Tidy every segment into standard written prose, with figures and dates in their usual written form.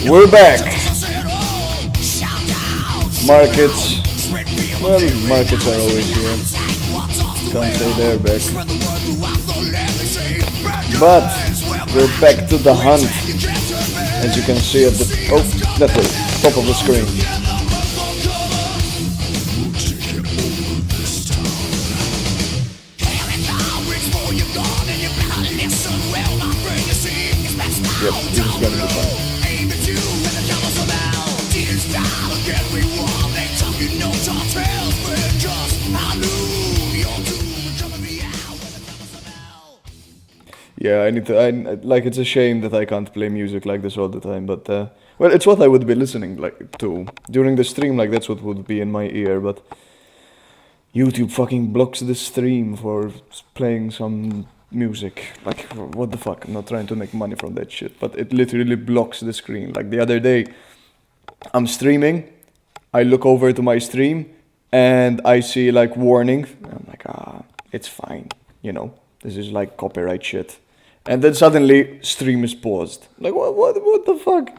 We're back. Markets. Well, markets are always here. Can't say they're back. But we're back to the hunt. As you can see at the that way, top of the screen. Yep, this is gonna be fun. Yeah, I need to. Like, it's a shame that I can't play music like this all the time. But well, it's what I would be listening like to during the stream. Like, that's what would be in my ear. But YouTube fucking blocks the stream for playing some music. Like, what the fuck? I'm not trying to make money from that shit, but it literally blocks the screen. Like the other day, I'm streaming. I look over to my stream and I see like warning. I'm like, it's fine. You know, this is like copyright shit. And then suddenly stream is paused. Like, what the fuck?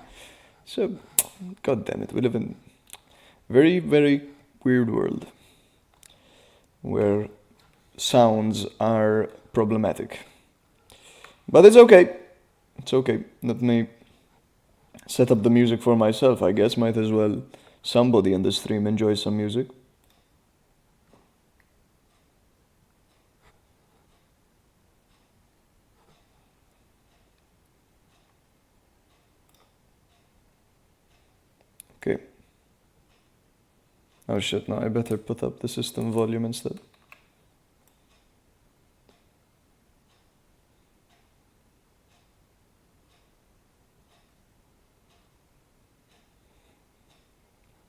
So, god damn it, we live in a very, very weird world where sounds are problematic. But it's okay. It's okay. Let me set up the music for myself, I guess. Might as well somebody in the stream enjoy some music. Okay. Oh shit, no, I better put up the system volume instead.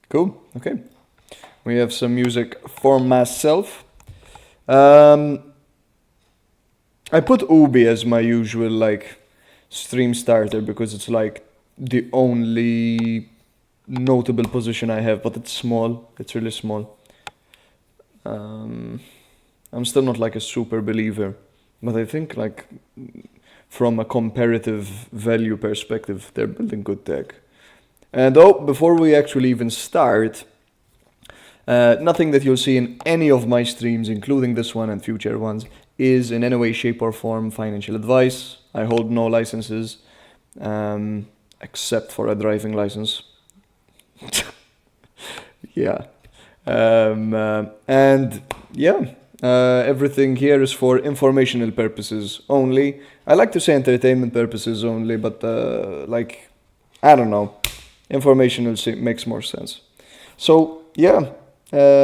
Cool, okay. We have some music for myself. I put Ubi as my usual like stream starter because it's like the only notable position I have, but it's small. It's really small. I'm still not like a super believer, but I think like from a comparative value perspective, they're building good tech. And before we actually even start, nothing that you'll see in any of my streams, including this one and future ones, is in any way, shape or form financial advice. I hold no licenses, except for a driving license. Yeah. And yeah, everything here is for informational purposes only. I like to say entertainment purposes only, but like, I don't know. Informational makes more sense. So yeah,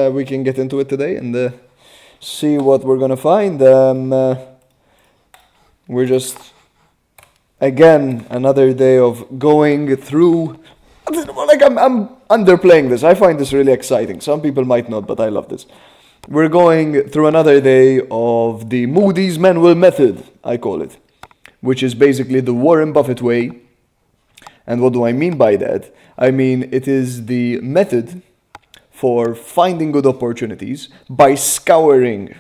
we can get into it today and see what we're gonna find. We're just, again, another day of going through. Like, I'm underplaying this. I find this really exciting. Some people might not, but I love this. We're going through another day of the Moody's Manual method, I call it, which is basically the Warren Buffett way. And what do I mean by that? I mean, it is the method for finding good opportunities by scouring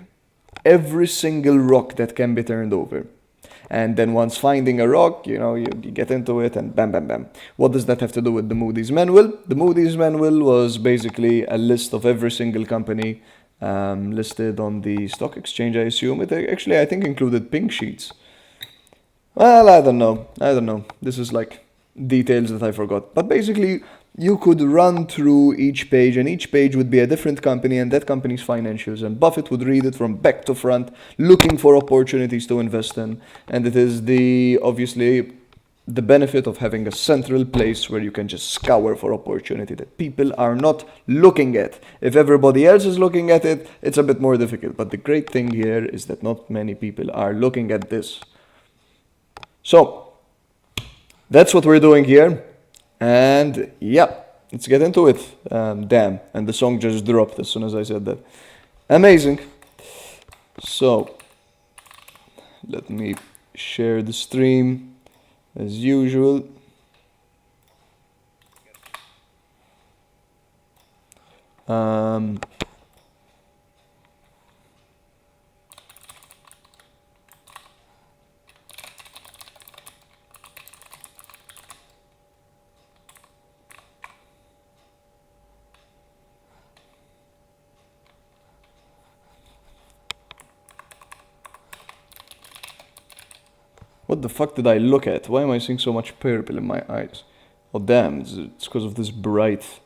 every single rock that can be turned over. And then once finding a rock, you know, you get into it and bam, bam, bam. What does that have to do with the Moody's Manual? The Moody's Manual was basically a list of every single company listed on the stock exchange, I assume. It actually, I think, included pink sheets. Well, I don't know. This is like details that I forgot. But basically, you could run through each page, and each page would be a different company and that company's financials. And Buffett would read it from back to front, looking for opportunities to invest in. And it is obviously the benefit of having a central place where you can just scour for opportunity that people are not looking at. If everybody else is looking at it, it's a bit more difficult. But the great thing here is that not many people are looking at this. So that's what we're doing here. And yeah, let's get into it. Damn, and the song just dropped as soon as I said that. Amazing. So let me share the stream as usual. What the fuck did I look at? Why am I seeing so much purple in my eyes? Oh damn, it's because of this bright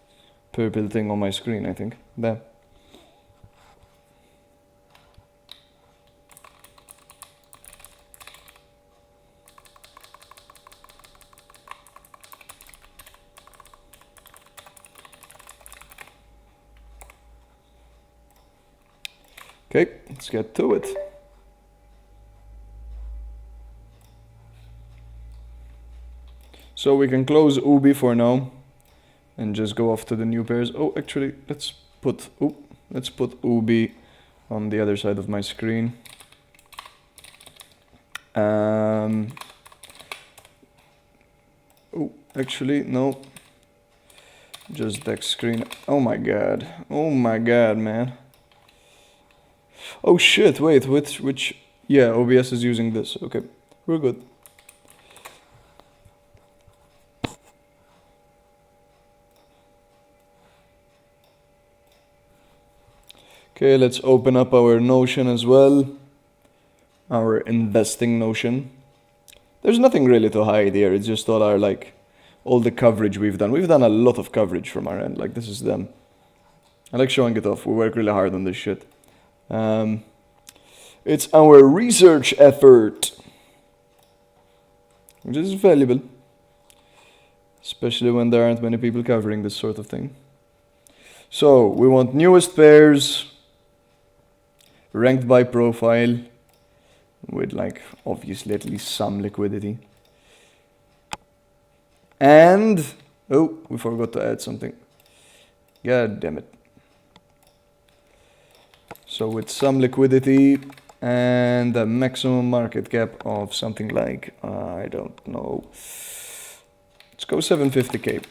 purple thing on my screen, I think. Damn. Okay, let's get to it. So we can close Ubi for now and just go off to the new pairs. Oh, actually, let's put Ubi on the other side of my screen. Oh, actually, no. Just deck screen. Oh my god. Oh my god, man. Oh shit, wait, which... Yeah, OBS is using this. Okay, we're good. Okay, let's open up our Notion as well. Our investing Notion. There's nothing really to hide here. It's just all our, like, all the coverage we've done. We've done a lot of coverage from our end. Like, this is them. I like showing it off. We work really hard on this shit. It's our research effort, which is valuable, especially when there aren't many people covering this sort of thing. So, we want newest pairs, ranked by profile, with, like, obviously at least some liquidity. And, oh, we forgot to add something. God damn it. So with some liquidity and a maximum market cap of something like, I don't know, let's go 750k.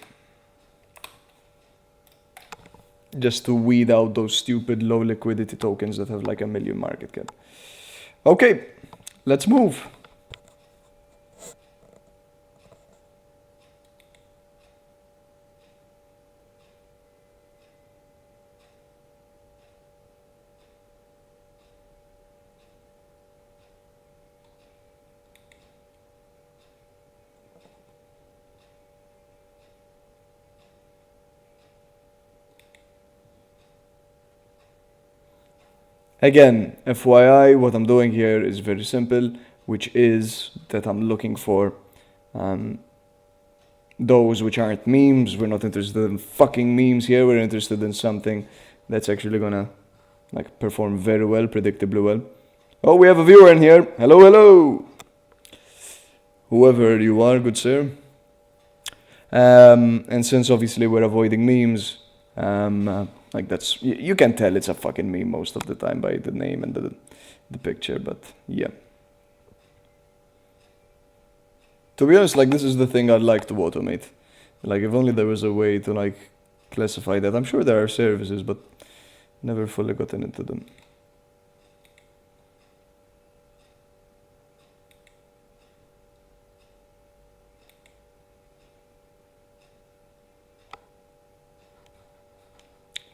Just to weed out those stupid low liquidity tokens that have like a million market cap. Okay, let's move. Again, FYI, what I'm doing here is very simple, which is that I'm looking for those which aren't memes. We're not interested in fucking memes here. We're interested in something that's actually gonna like perform very well, predictably well. Oh, we have a viewer in here. Hello, hello. Whoever you are, good sir. And since obviously we're avoiding memes, like that's, you can tell it's a fucking meme most of the time by the name and the picture, but yeah. To be honest, like this is the thing I'd like to automate. Like if only there was a way to like classify that. I'm sure there are services, but never fully gotten into them.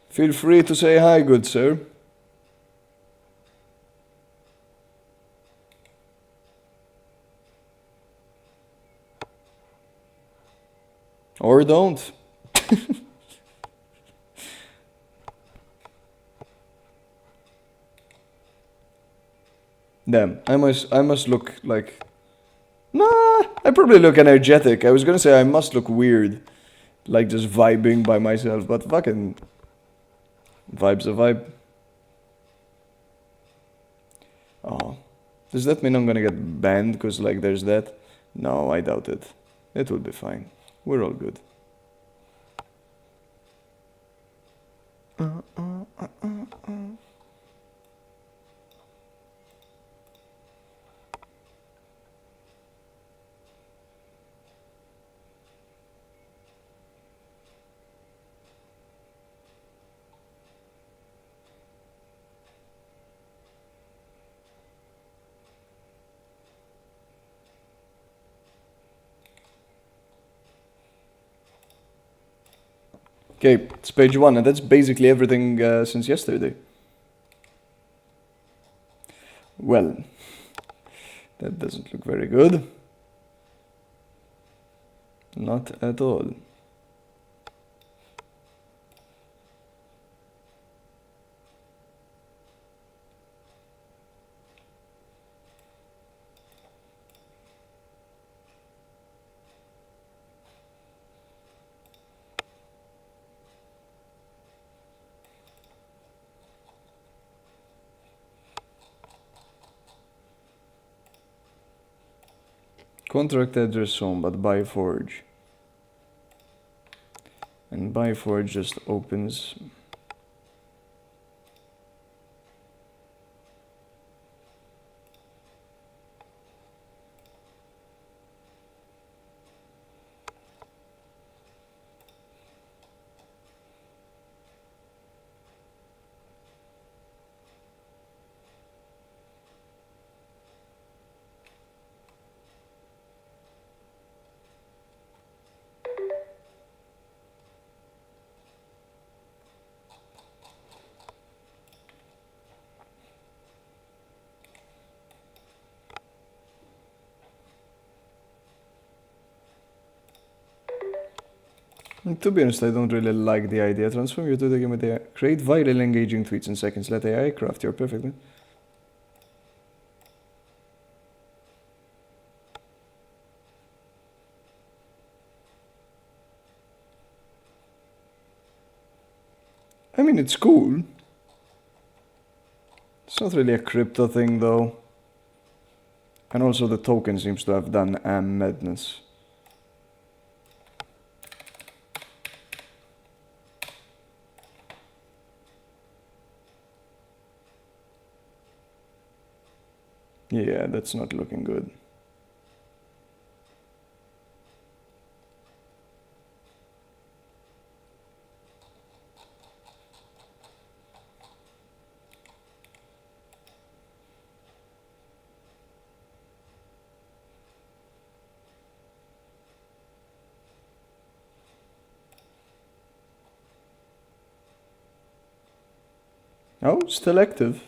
Feel free to say hi, good sir. Or don't. Damn, I must look like... Nah, I probably look energetic. I was gonna say I must look weird. Like just vibing by myself, but fucking... Vibe's a vibe. Oh. Does that mean I'm gonna get banned because like there's that? No, I doubt it. It will be fine. We're all good. Okay, it's page 1, and that's basically everything since yesterday. Well, that doesn't look very good. Not at all. Contract address home, but BuyForge. And BuyForge just opens. To be honest, I don't really like the idea. Transform your Twitter game with AI. Create viral engaging tweets in seconds. Let AI craft your perfect. I mean, it's cool. It's not really a crypto thing though. And also the token seems to have done madness. Yeah, that's not looking good. Oh, still active.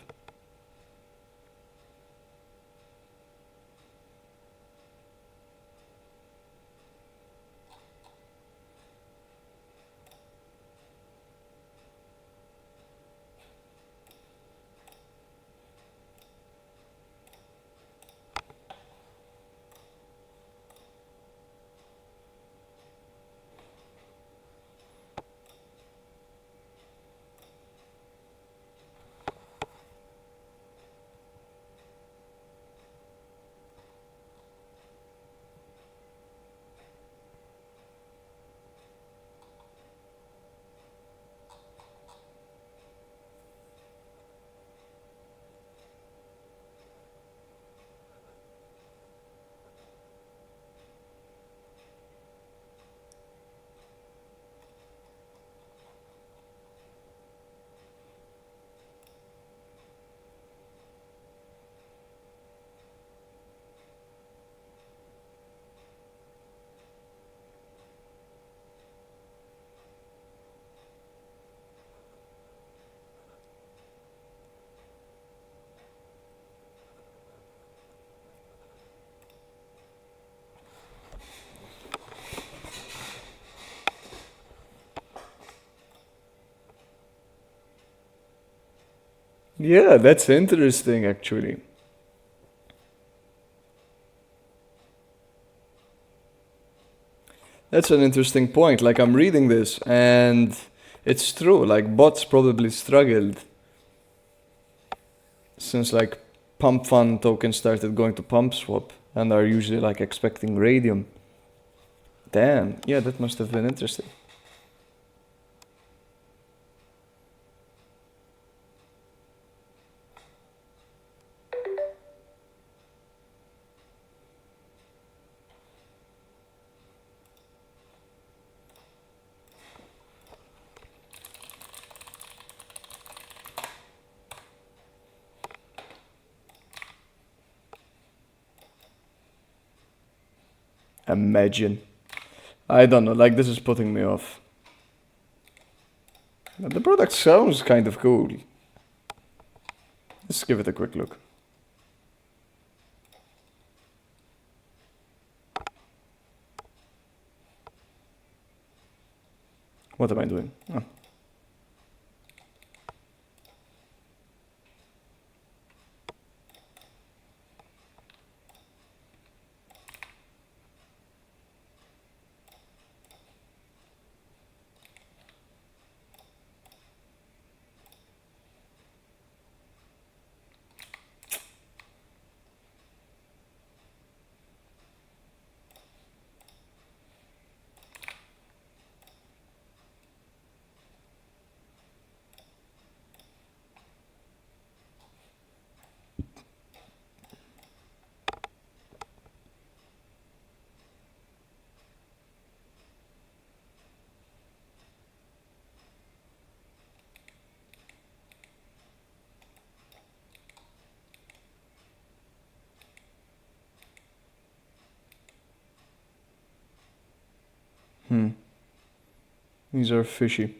Yeah, that's interesting actually. That's an interesting point. Like, I'm reading this and it's true. Like, bots probably struggled since like pump fund tokens started going to pump swap and are usually like expecting radium. Damn, yeah, that must have been interesting. Imagine. I don't know, like, this is putting me off. The product sounds kind of cool. Let's give it a quick look. What am I doing? Oh. These are fishy.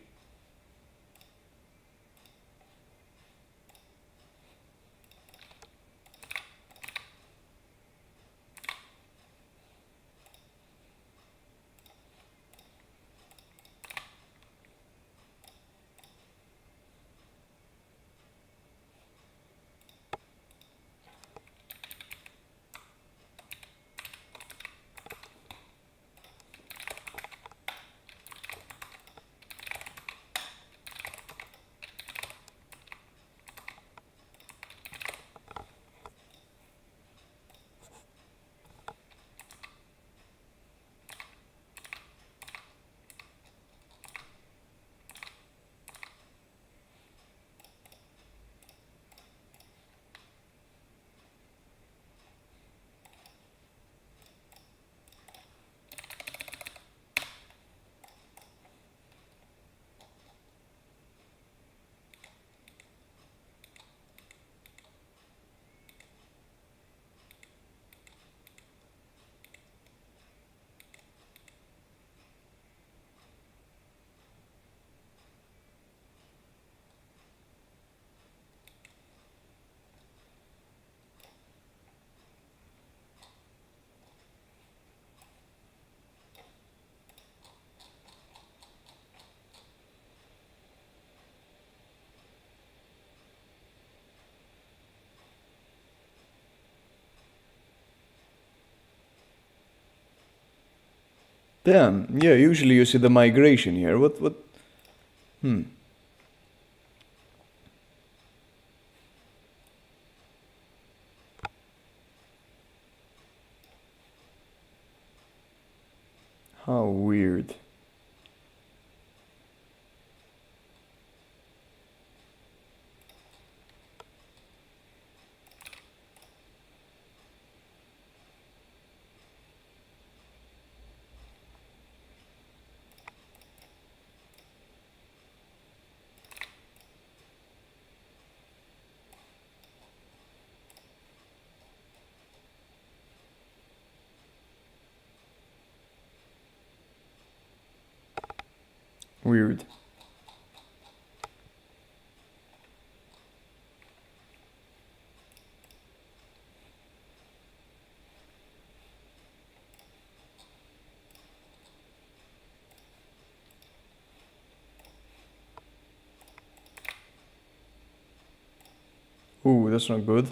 Damn, yeah, usually you see the migration here. What? How weird. Weird. Ooh, that's not good.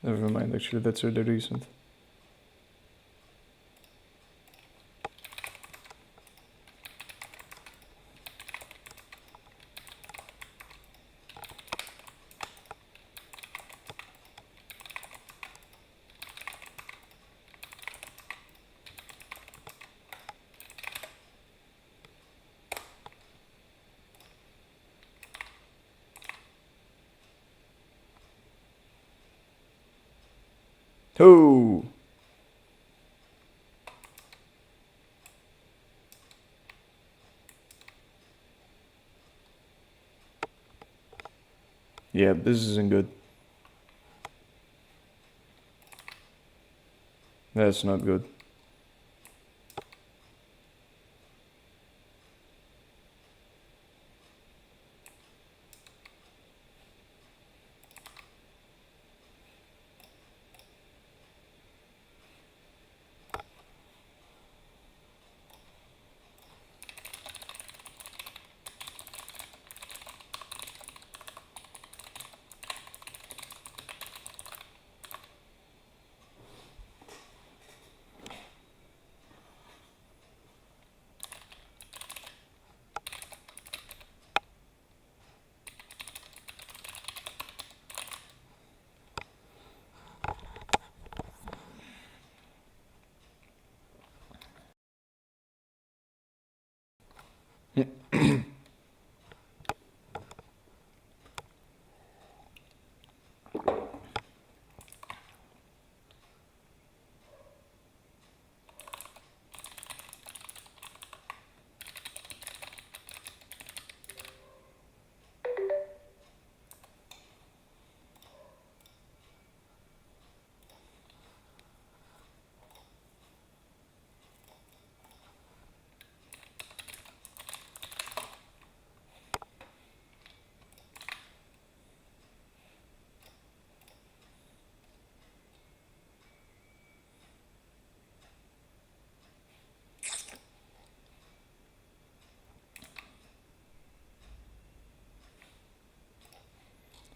Never mind, actually, that's really recent. Oh. Yeah, this isn't good. That's not good.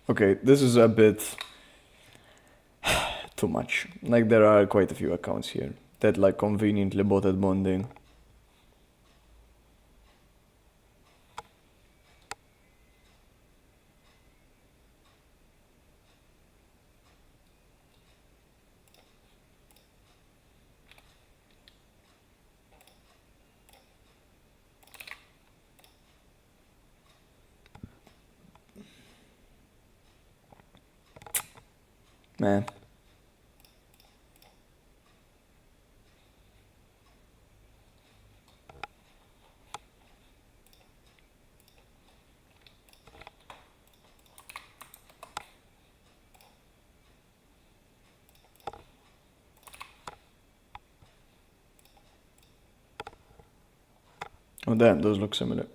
Okay, this is a bit too much. Like there are quite a few accounts here that like conveniently botted bonding. Man. Oh damn, those look similar.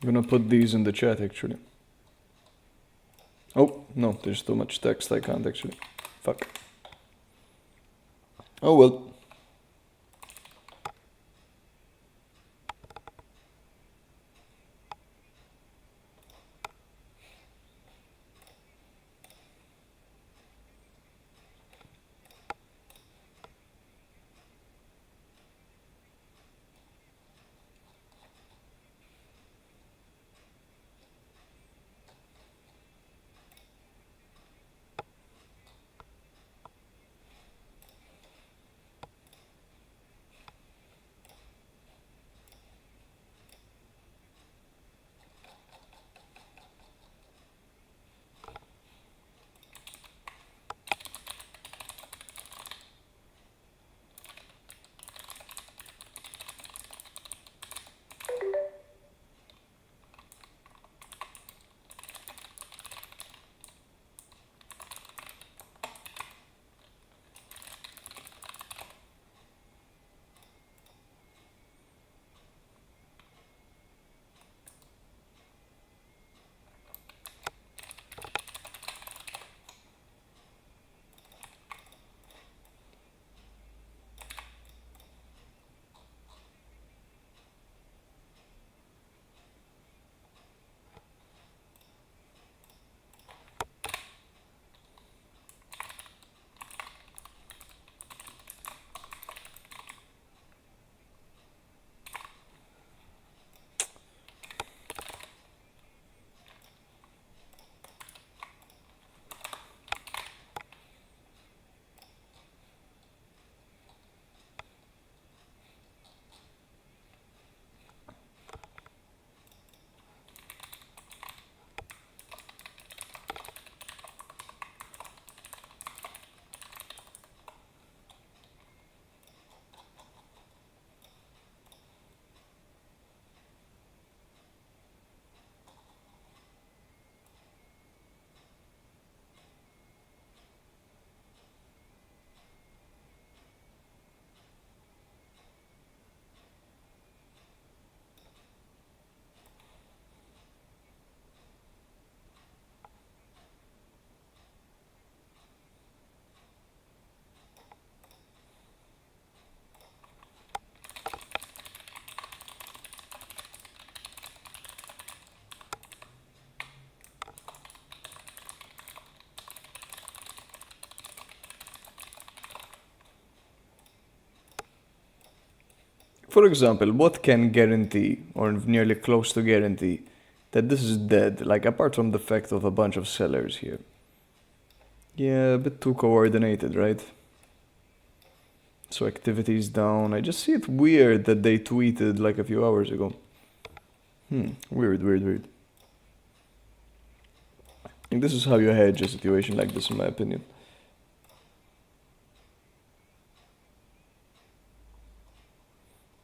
I'm gonna put these in the chat actually. Oh, no, there's too much text, I can't actually. Fuck. Oh well. For example, what can guarantee, or nearly close to guarantee, that this is dead? Like, apart from the fact of a bunch of sellers here. Yeah, a bit too coordinated, right? So activity is down. I just see it weird that they tweeted like a few hours ago. Weird, weird, weird. And this is how you hedge a situation like this, in my opinion.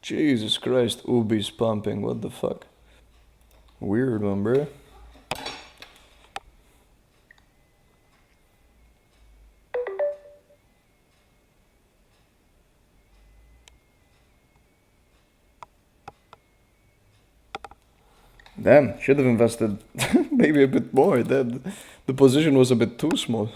Jesus Christ, Ubi's pumping, what the fuck? Weird one, bro. Damn, should have invested maybe a bit more. The position was a bit too small.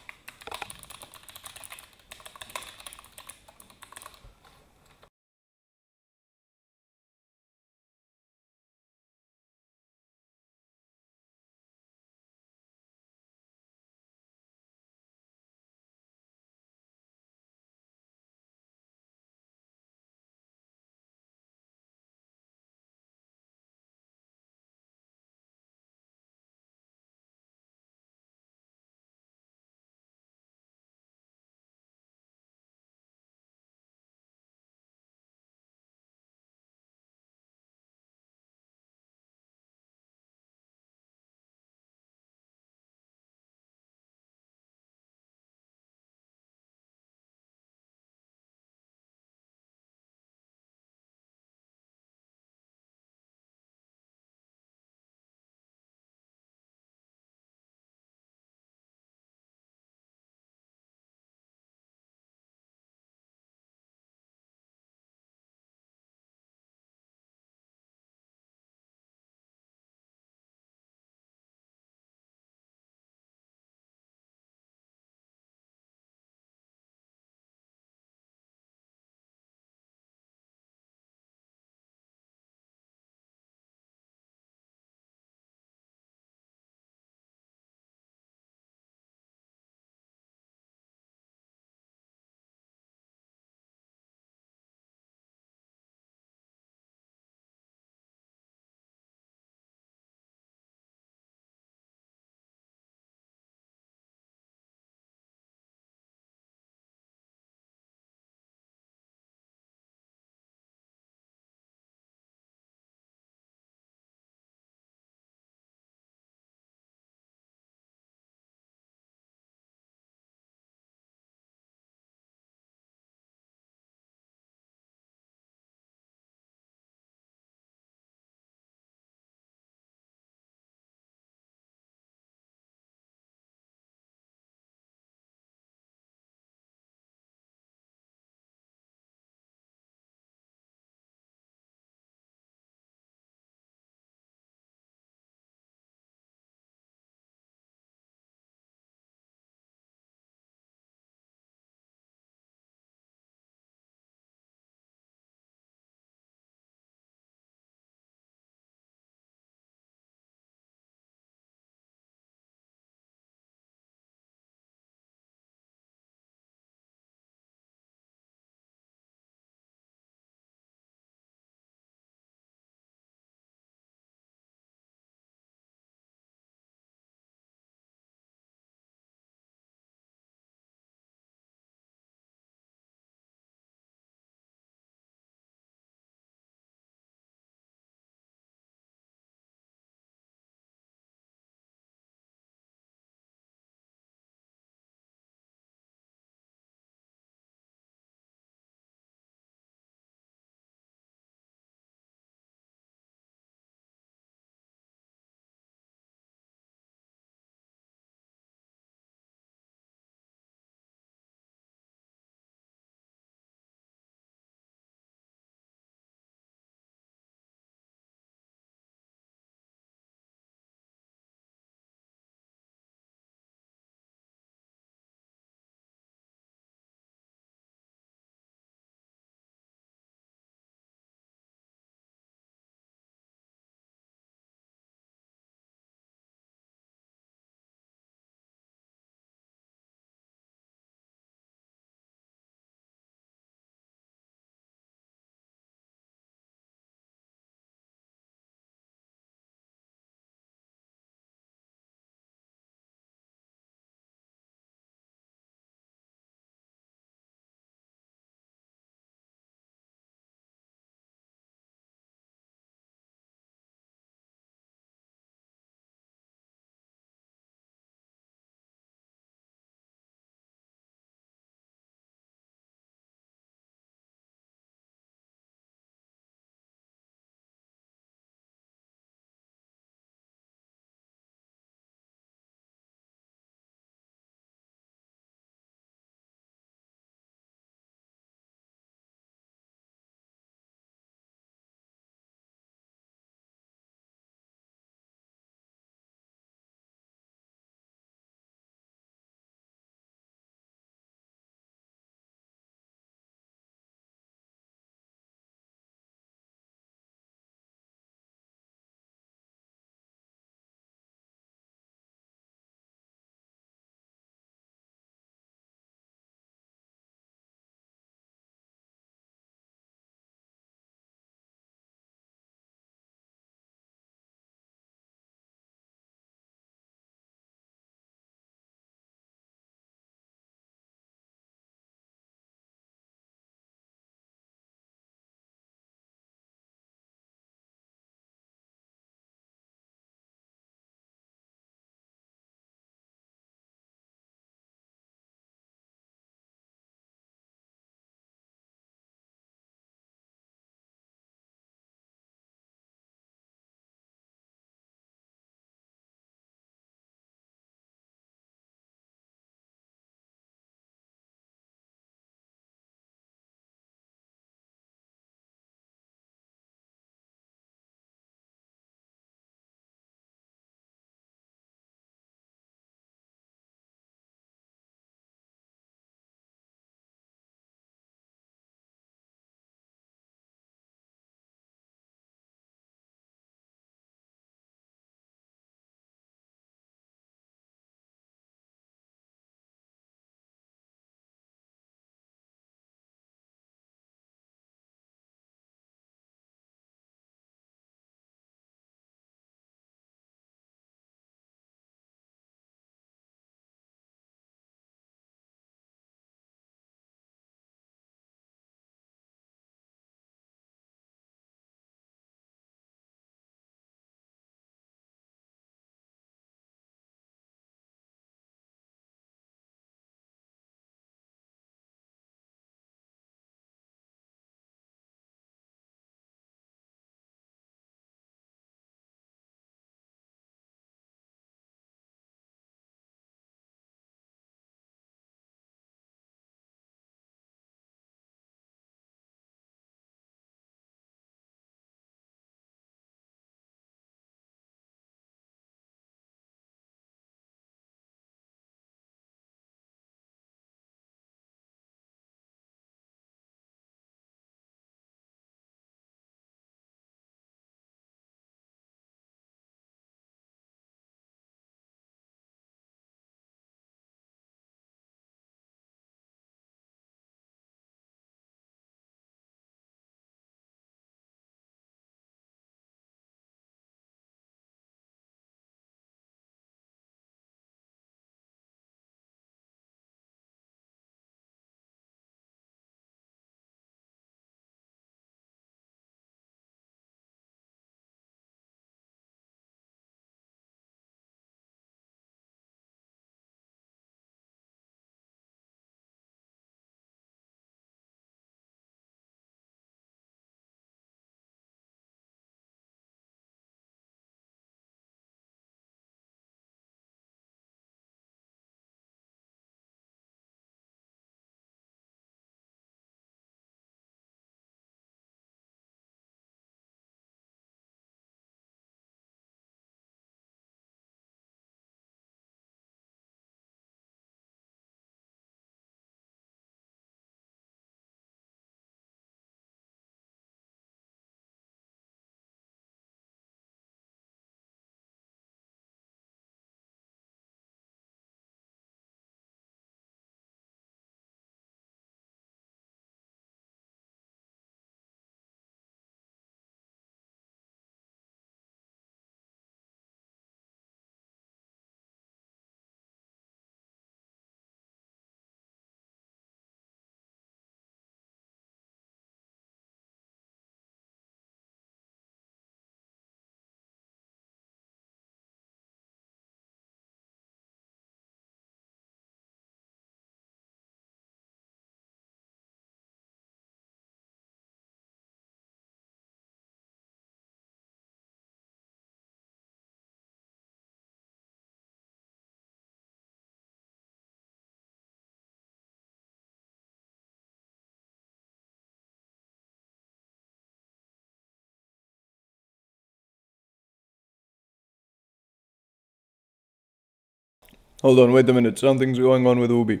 Hold on, wait a minute. Something's going on with Ubi.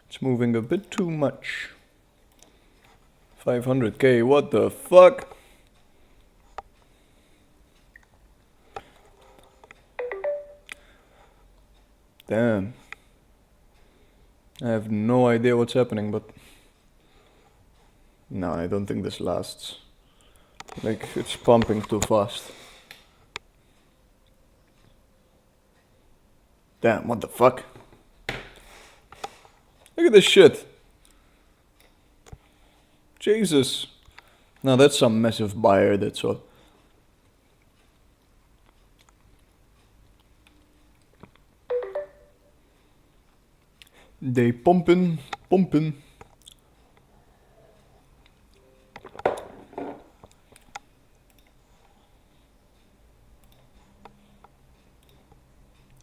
It's moving a bit too much. 500k, what the fuck? Damn. I have no idea what's happening, but... No, I don't think this lasts. Like, it's pumping too fast. Damn, what the fuck? Look at this shit. Jesus. Now that's some massive buyer, that's all. They pumping.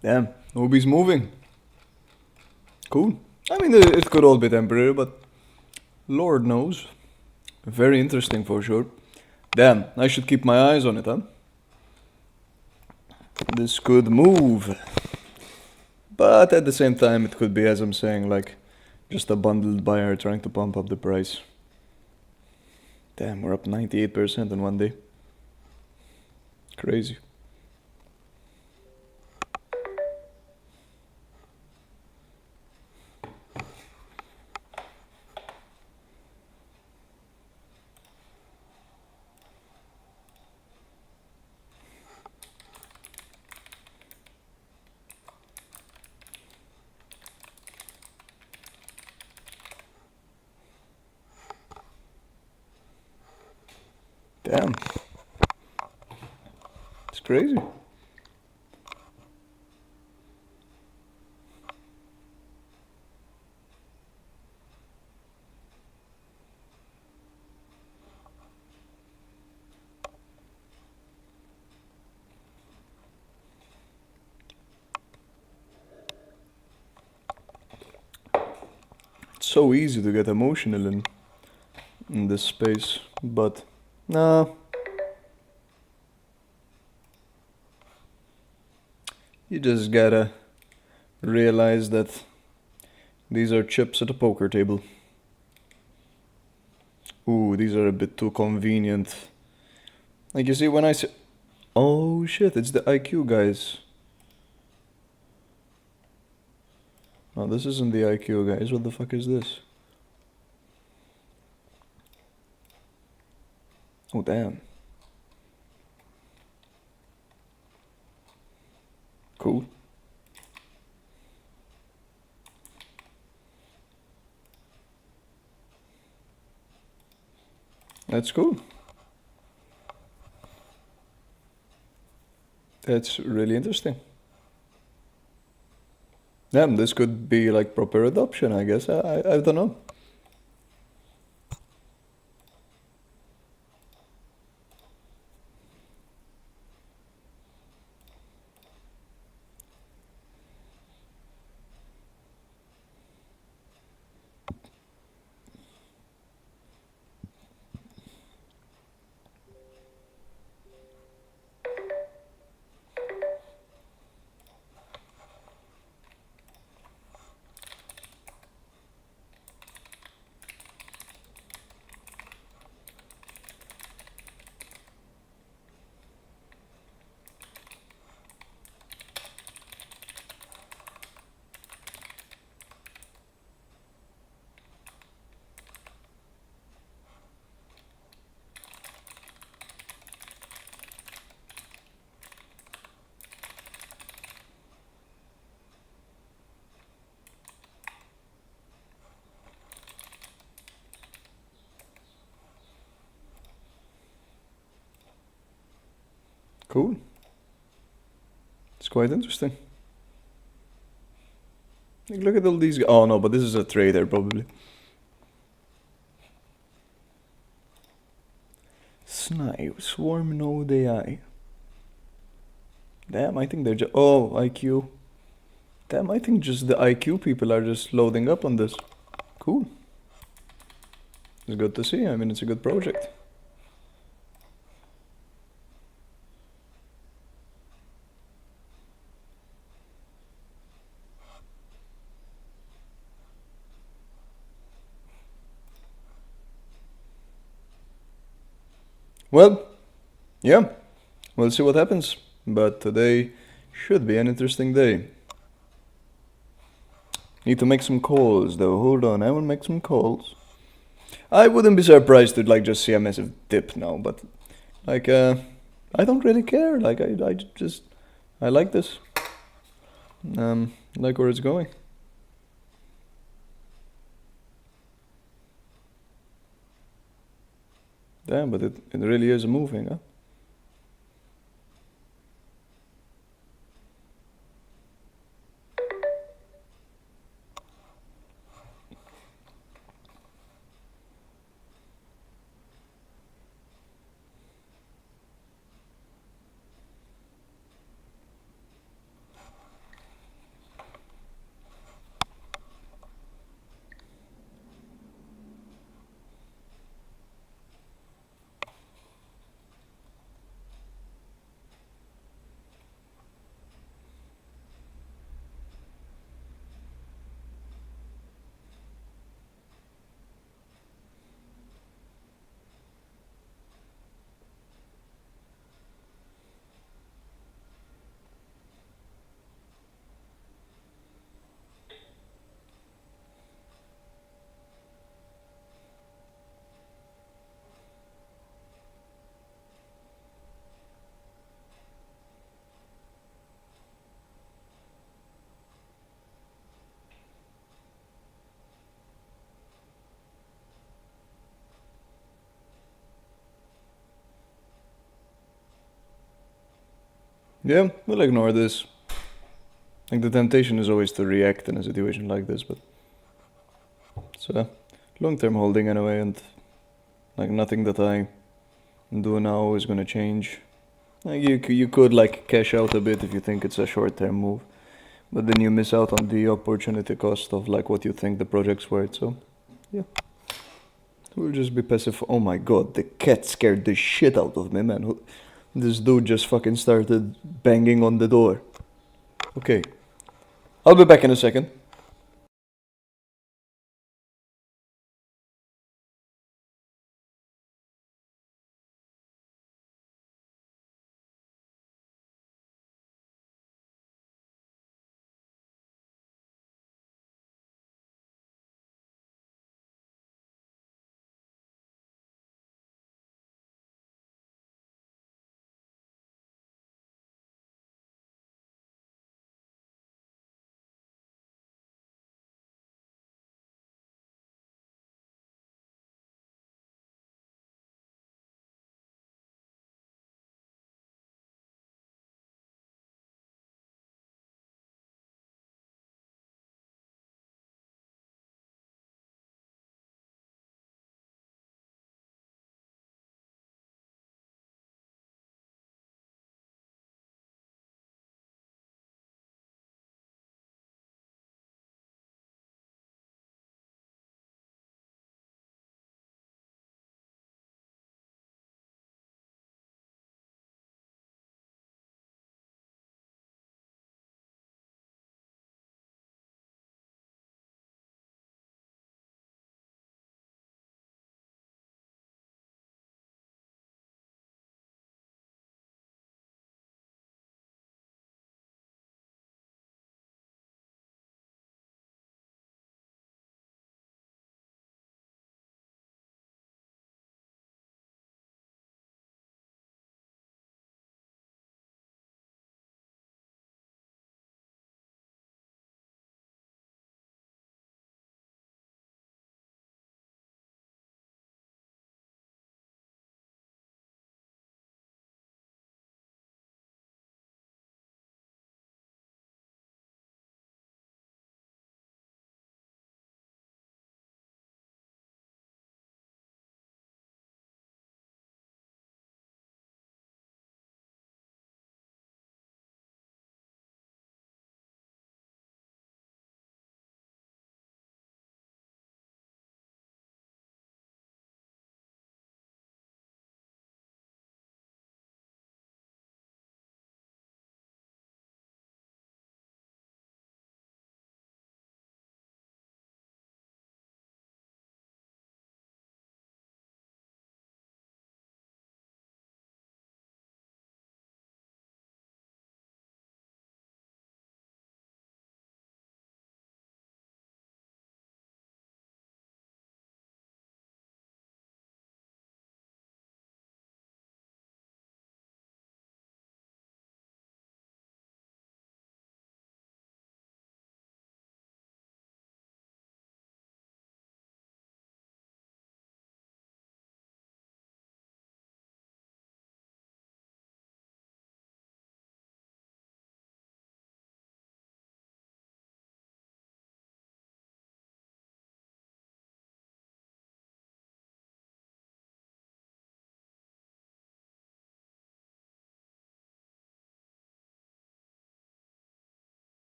Damn, Ubi's moving. Cool. I mean, it could all be temporary, but Lord knows. Very interesting for sure. Damn, I should keep my eyes on it, huh? This could move. But at the same time, it could be, as I'm saying, like, just a bundled buyer trying to pump up the price. Damn, we're up 98% in one day. Crazy. Damn. It's crazy. It's so easy to get emotional in this space, but no. You just gotta realize that these are chips at a poker table. Ooh, these are a bit too convenient. Like, you see, when I say... Oh shit, it's the IQ guys. No, this isn't the IQ guys. What the fuck is this? Oh, damn. Cool. That's cool. That's really interesting. Damn, this could be like proper adoption, I guess. I don't know. Cool. It's quite interesting. Like, look at all these. Oh no, but this is a trader probably. Snipe, Swarm Node AI. Damn, I think they're just. Oh, IQ. Damn, I think just the IQ people are just loading up on this. Cool. It's good to see. I mean, it's a good project. Well, yeah, we'll see what happens. But today should be an interesting day. Need to make some calls though. Hold on, I will make some calls. I wouldn't be surprised to like just see a massive dip now, but like I don't really care. Like I just I like this. Like where it's going. Damn, but it really is moving, huh? Yeah, we'll ignore this. Like the temptation is always to react in a situation like this, but it's a long-term holding anyway, and like nothing that I do now is gonna change. Like you could like cash out a bit if you think it's a short-term move, but then you miss out on the opportunity cost of like what you think the project's worth. So yeah, we'll just be passive. Oh my god, the cat scared the shit out of me, man. This dude just fucking started banging on the door. Okay, I'll be back in a second.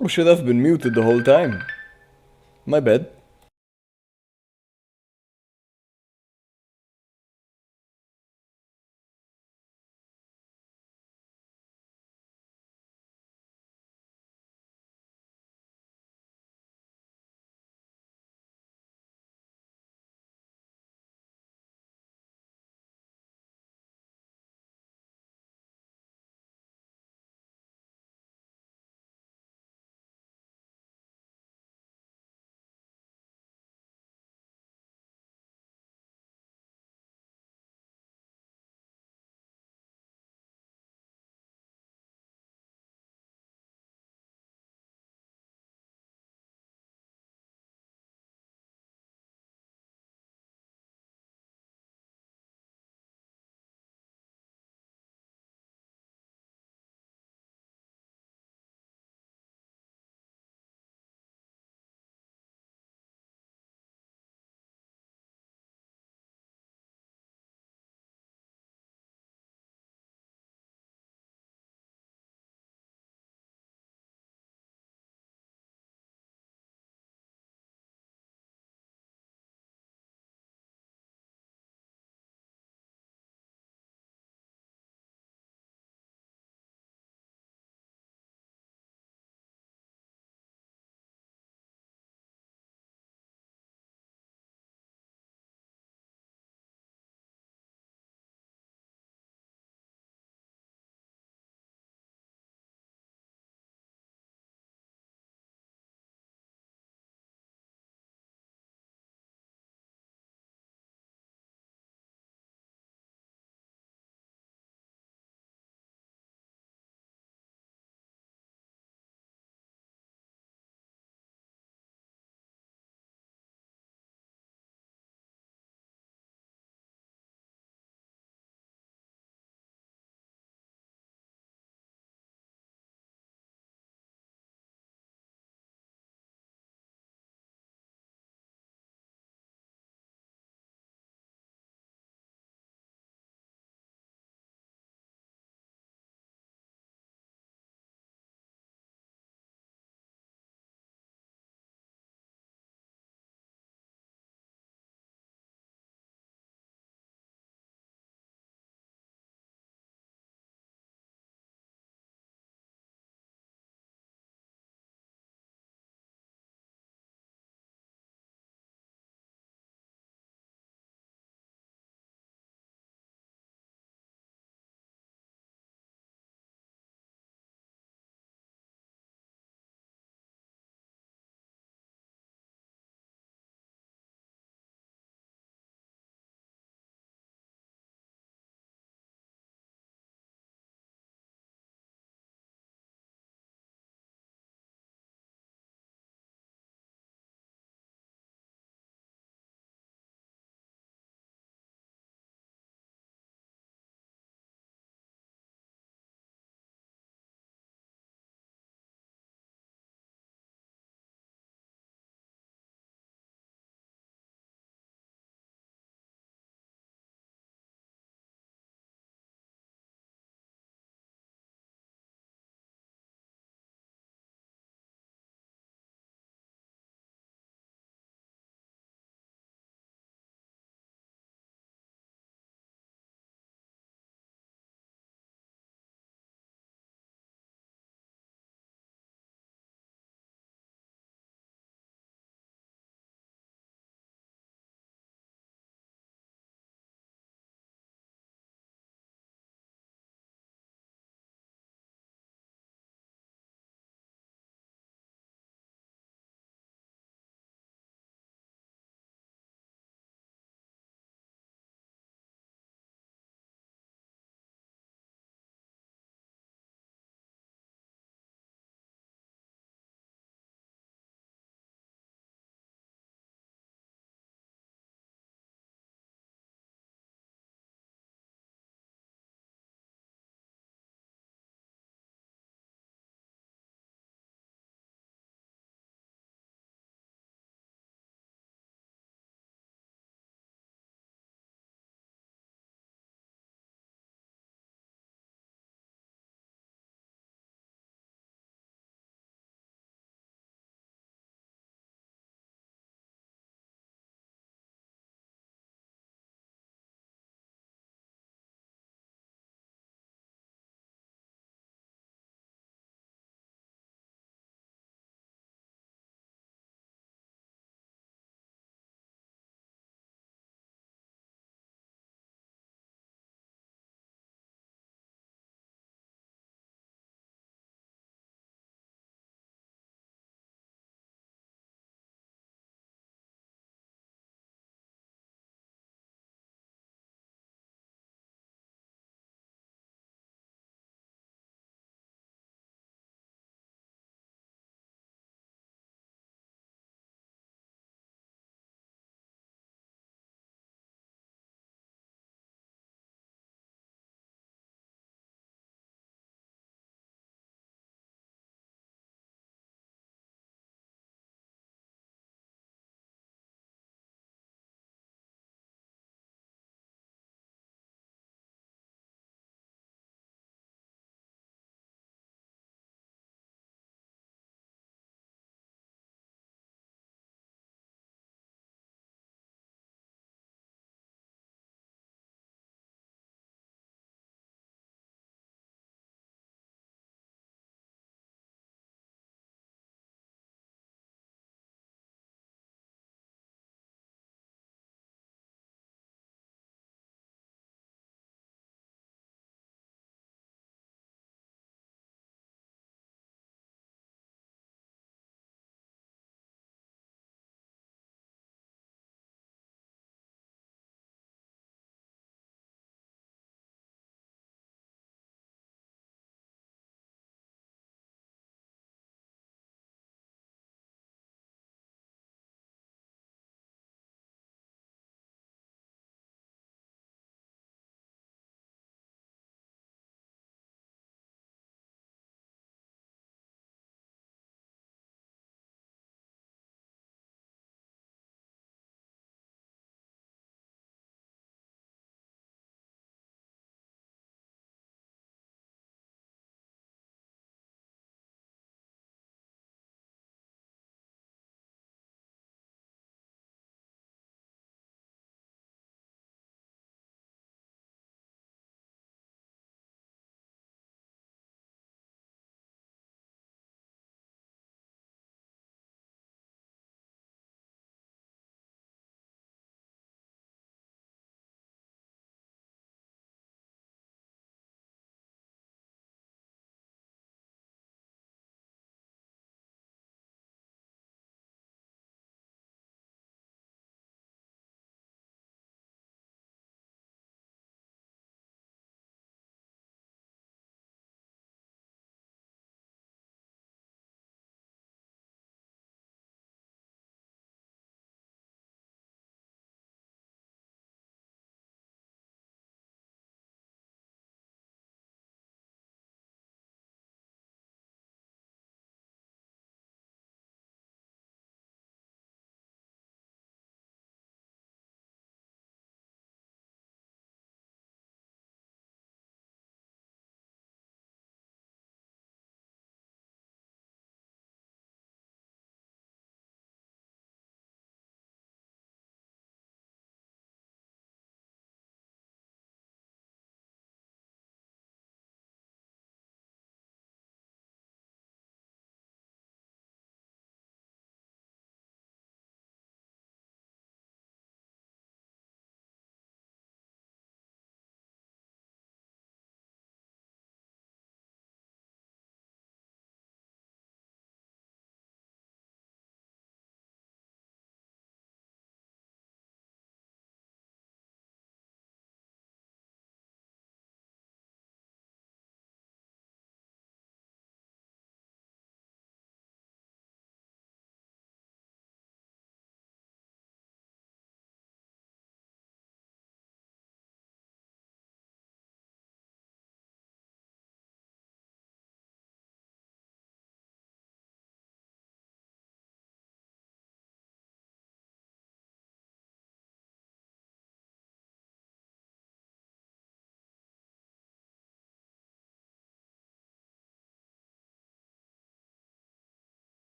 We should have been muted the whole time. My bad.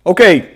Okay.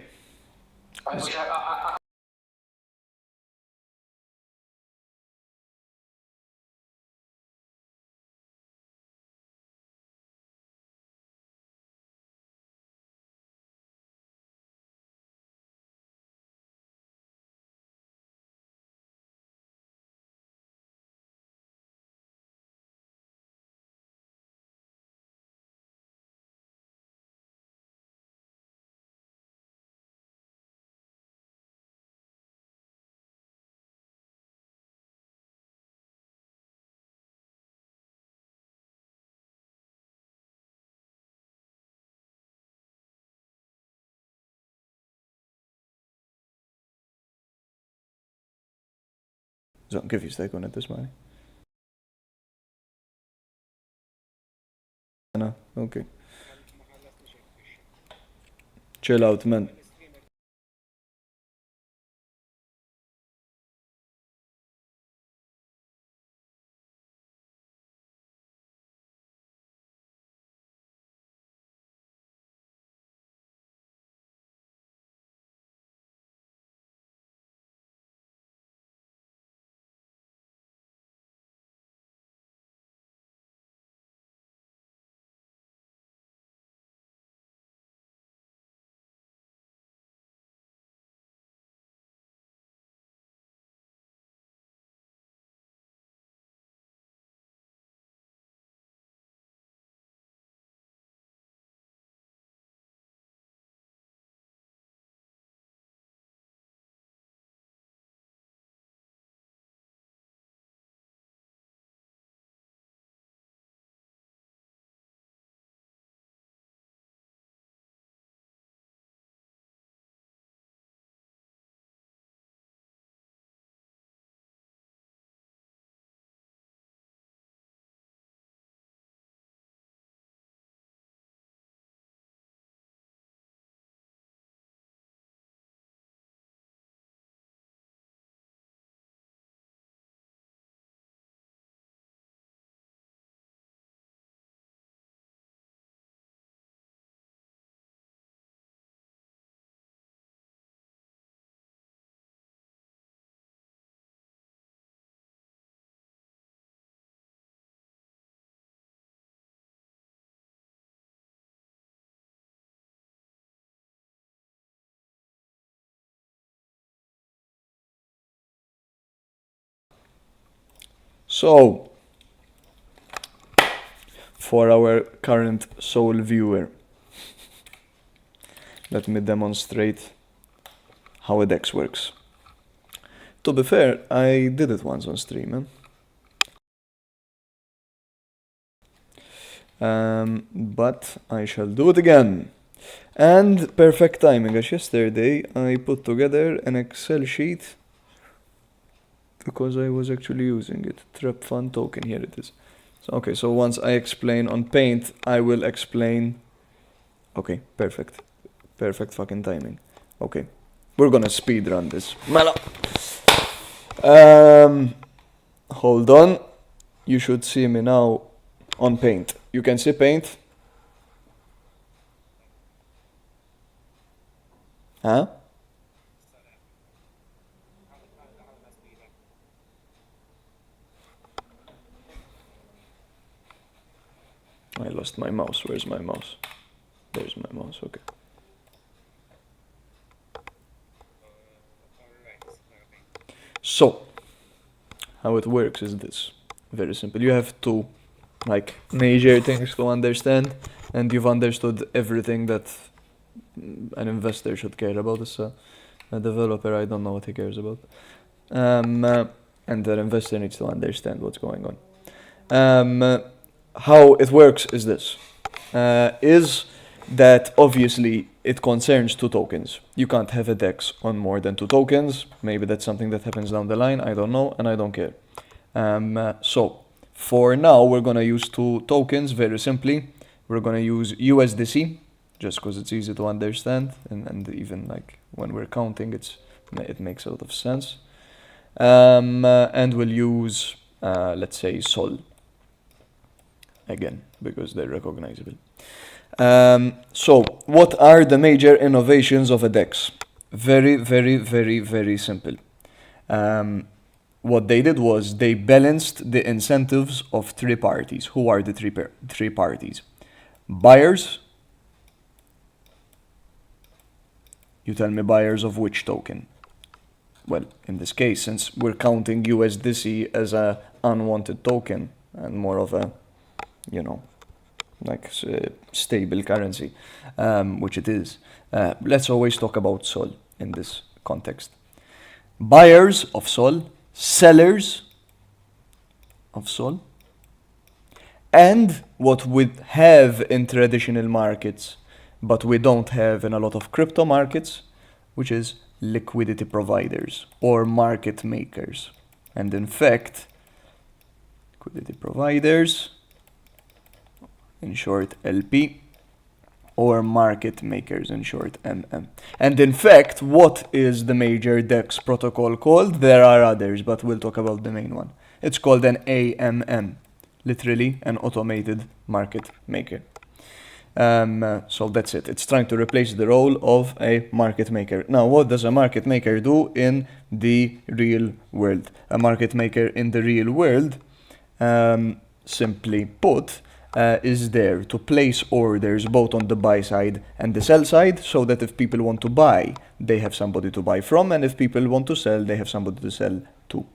Zo, kif jista' jkun qed tismani. Ana, okay. Chill out, man. So, for our current sole viewer, let me demonstrate how a DEX works. To be fair, I did it once on stream. But I shall do it again. And perfect timing, as yesterday I put together an Excel sheet because I was actually using it. Trap fund token, here it is. So, okay, so once I explain on Paint, I will explain. Okay, perfect. Perfect fucking timing. Okay, we're gonna speed run this. Melo. Hold on. You should see me now on Paint. You can see Paint. Huh? I lost my mouse. Where's my mouse? There's my mouse, okay. So, how it works is this. Very simple. You have two major things to understand, and you've understood everything that an investor should care about. As a developer, I don't know what he cares about. And the investor needs to understand what's going on. How it works is this. Is that obviously it concerns two tokens. You can't have a DEX on more than two tokens. Maybe that's something that happens down the line. I don't know, and I don't care. So for now, we're gonna use two tokens very simply. We're gonna use USDC just because it's easy to understand, and even when we're counting, it makes a lot of sense. And we'll use let's say Sol again because they're recognizable. So, what are the major innovations of a DEX? Very, very, very, very simple. What they did was they balanced the incentives of three parties. Who are the three parties? Buyers. You tell me buyers of which token? Well, in this case, since we're counting USDC as a unwanted token and more of a, like stable currency, which it is. Let's always talk about Sol in this context. Buyers of Sol, sellers of Sol, and what we have in traditional markets, but we don't have in a lot of crypto markets, which is liquidity providers or market makers. And in fact, liquidity providers, in short LP, or market makers, in short MM. And in fact, what is the major DEX protocol called? There are others, but we'll talk about the main one. It's called an AMM, literally an automated market maker. So that's it. It's trying to replace the role of a market maker. Now, what does a market maker do in the real world? A market maker in the real world, simply put, is there to place orders both on the buy side and the sell side, so that if people want to buy, they have somebody to buy from, and if people want to sell, they have somebody to sell to.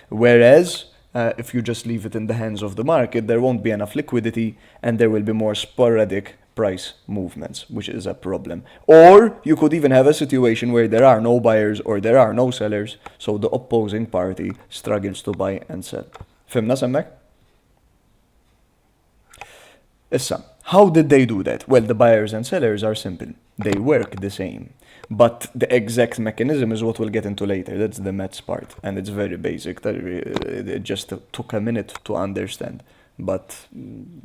Whereas, if you just leave it in the hands of the market, there won't be enough liquidity and there will be more sporadic price movements, which is a problem. Or you could even have a situation where there are no buyers or there are no sellers, so the opposing party struggles to buy and sell. Fimna semmek? Issa, how did they do that? Well, the buyers and sellers are simple. They work the same. But the exact mechanism is what we'll get into later. That's the maths part. And it's very basic. It just took a minute to understand. But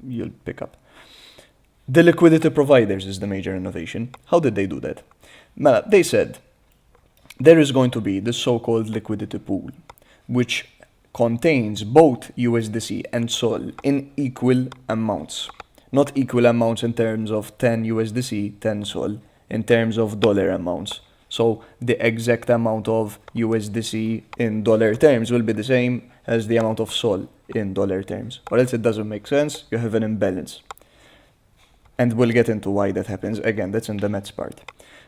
you'll pick up. The liquidity providers is the major innovation. How did they do that? They said there is going to be the so-called liquidity pool, which contains both USDC and SOL in equal amounts. Not equal amounts in terms of 10 USDC, 10 SOL, in terms of dollar amounts. So the exact amount of USDC in dollar terms will be the same as the amount of SOL in dollar terms. Or else it doesn't make sense, you have an imbalance. And we'll get into why that happens. Again, that's in the maths part.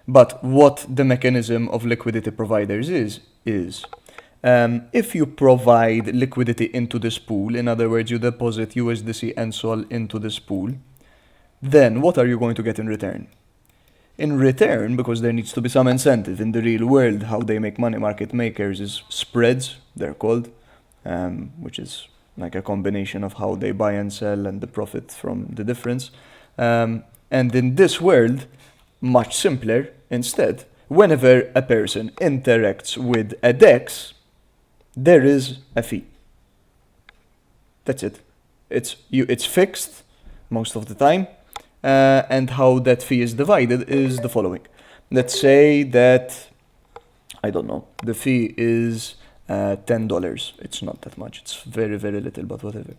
But what the mechanism of liquidity providers is if you provide liquidity into this pool, in other words, you deposit USDC and SOL into this pool, then what are you going to get in return? In return, because there needs to be some incentive in the real world, how they make money, market makers, is spreads, they're called, which is like a combination of how they buy and sell and the profit from the difference. And in this world, much simpler, instead, whenever a person interacts with a DEX, there is a fee. That's it. It's fixed most of the time, and how that fee is divided is the following. Let's say that, I don't know, the fee is $10. It's not that much. It's very, very little, but whatever.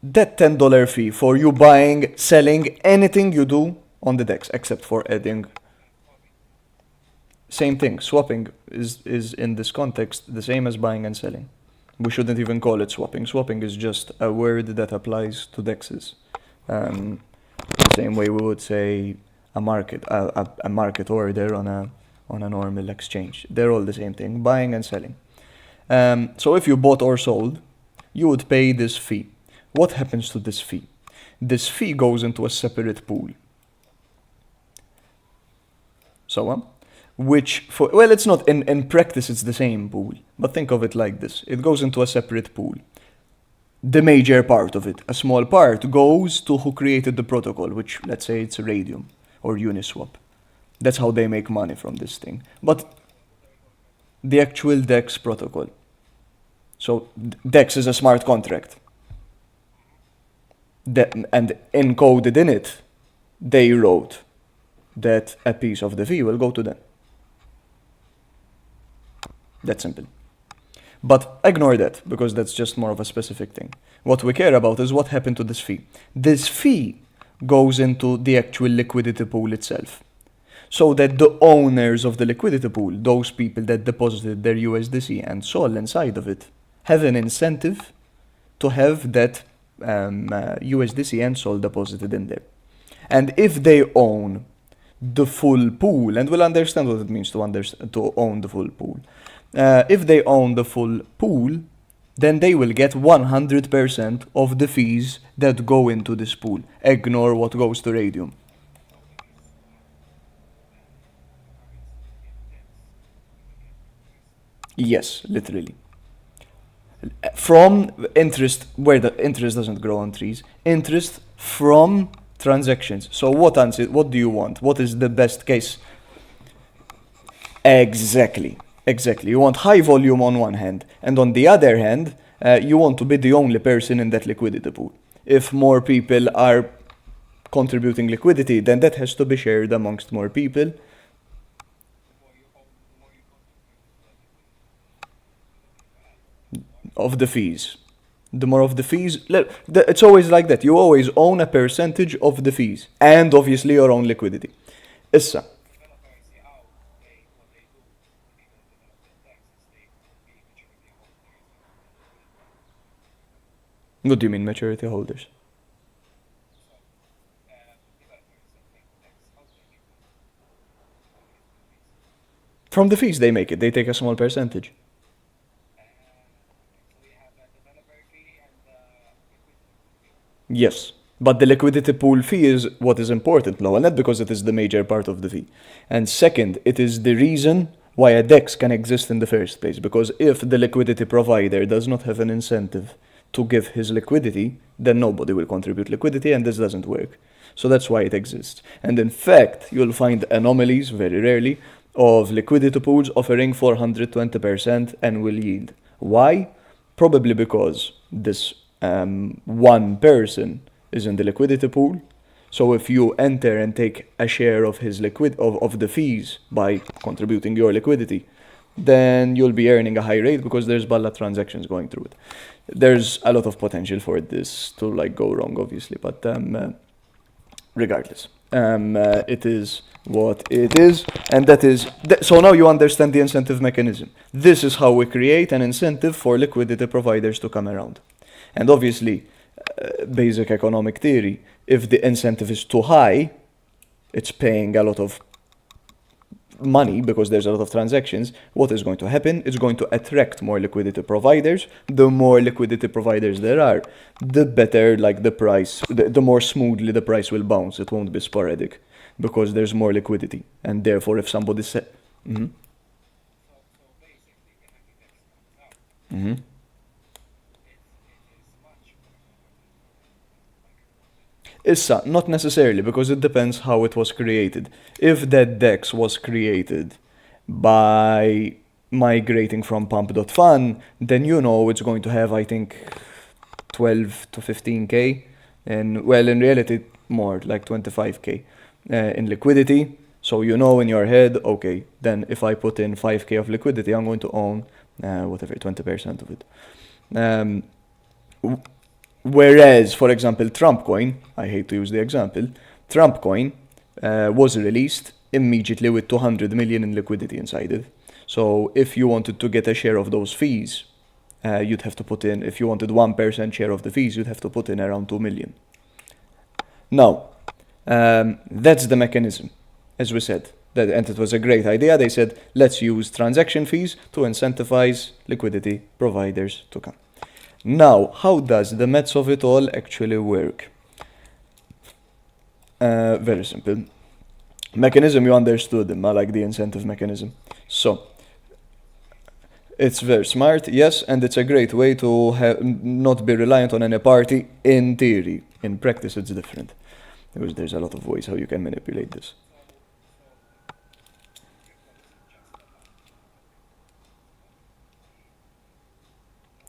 That $10 fee for you buying, selling, anything you do on the DEX, except for adding. Same thing, swapping is in this context the same as buying and selling. We shouldn't even call it swapping. Swapping is just a word that applies to DEXs. The same way we would say a market order on a normal exchange. They're all the same thing, buying and selling. So if you bought or sold, you would pay this fee. What happens to this fee? This fee goes into a separate pool. Which, it's not, in practice it's the same pool, but think of it like this. It goes into a separate pool. The major part of it, a small part, goes to who created the protocol, which, let's say it's Radium or Uniswap. That's how they make money from this thing. But the actual DEX protocol. So DEX is a smart contract. And encoded in it, they wrote that a piece of the fee will go to them. That's simple. But ignore that, because that's just more of a specific thing. What we care about is what happened to this fee. This fee goes into the actual liquidity pool itself. So that the owners of the liquidity pool, those people that deposited their USDC and SOL inside of it, have an incentive to have that USDC and SOL deposited in there. And if they own the full pool, and we'll understand what it means to own the full pool. If they own the full pool, then they will get 100% of the fees that go into this pool. Ignore what goes to Radium. Yes, literally. From interest, where the interest doesn't grow on trees, interest from transactions. So what do you want? What is the best case? Exactly. You want high volume on one hand, and on the other hand, you want to be the only person in that liquidity pool. If more people are contributing liquidity, then that has to be shared amongst more people. Of the fees. The more of the fees, it's always like that. You always own a percentage of the fees, and obviously your own liquidity. Issa. What do you mean maturity holders? From the fees they make it, they take a small percentage. Yes, but the liquidity pool fee is what is important now, and not because it is the major part of the fee. And second, it is the reason why a DEX can exist in the first place, because if the liquidity provider does not have an incentive to give his liquidity, then nobody will contribute liquidity, and this doesn't work. So that's why it exists. And in fact, you'll find anomalies, very rarely, of liquidity pools offering 420% annual yield. Why? Probably because this one person is in the liquidity pool. So if you enter and take a share of his of the fees by contributing your liquidity, then you'll be earning a high rate because there's balla transactions going through it. There's a lot of potential for this to go wrong, obviously, but regardless, it is what it is, and that is so now you understand the incentive mechanism. This is how we create an incentive for liquidity providers to come around. And obviously, basic economic theory, if the incentive is too high, it's paying a lot of money because there's a lot of transactions. What is going to happen? It's going to attract more liquidity providers. The more liquidity providers there are, the better the price, the more smoothly the price will bounce. It won't be sporadic because there's more liquidity. And therefore, if somebody said... Mm-hmm. Mm-hmm. Issa, not necessarily, because it depends how it was created. If that DEX was created by migrating from pump.fun, then it's going to have, I think, 12 to 15k, and well, in reality, more, like 25k in liquidity. So in your head, okay, then if I put in 5k of liquidity, I'm going to own, 20% of it. Whereas, for example, Trump coin, I hate to use the example, Trump coin was released immediately with 200 million in liquidity inside it. So if you wanted to get a share of those fees, you'd have to put in, if you wanted 1% share of the fees, you'd have to put in around 2 million. Now, that's the mechanism, as we said. And it was a great idea. They said, let's use transaction fees to incentivize liquidity providers to come. Now, how does the maths of it all actually work? Very simple. Mechanism, you understood them. I like the incentive mechanism. So, it's very smart, yes, and it's a great way to not be reliant on any party in theory. In practice, it's different. Because there's a lot of ways how you can manipulate this.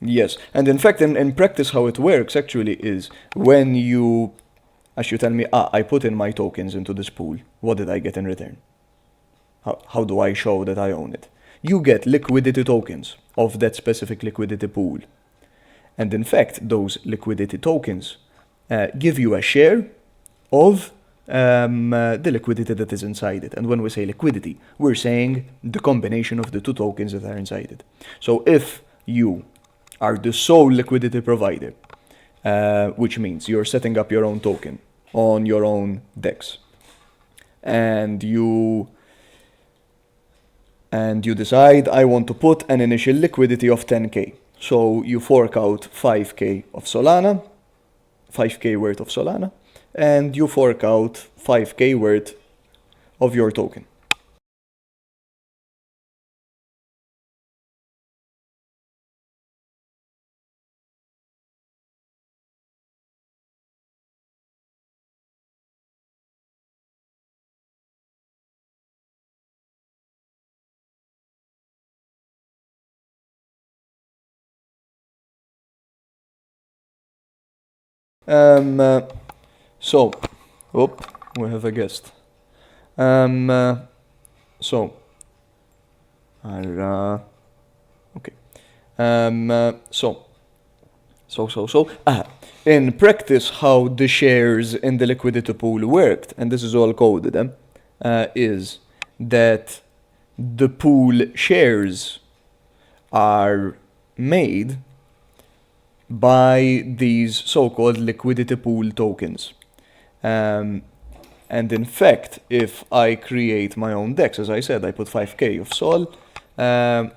Yes, and in fact, in practice, how it works actually is when you, as you tell me, I put in my tokens into this pool, what did I get in return? How do I show that I own it? You get liquidity tokens of that specific liquidity pool. And in fact, those liquidity tokens give you a share of the liquidity that is inside it. And when we say liquidity, we're saying the combination of the two tokens that are inside it. So if you are the sole liquidity provider, which means you're setting up your own token on your own DEX, and you decide, I want to put an initial liquidity of 10k. So you fork out 5k of Solana, 5k worth of Solana, and you fork out 5k worth of your token. So, we have a guest. So, okay. In practice, how the shares in the liquidity pool worked, and this is all coded, is that the pool shares are made by these so-called liquidity pool tokens. And in fact, if I create my own DEX, as I said, I put 5k of Sol,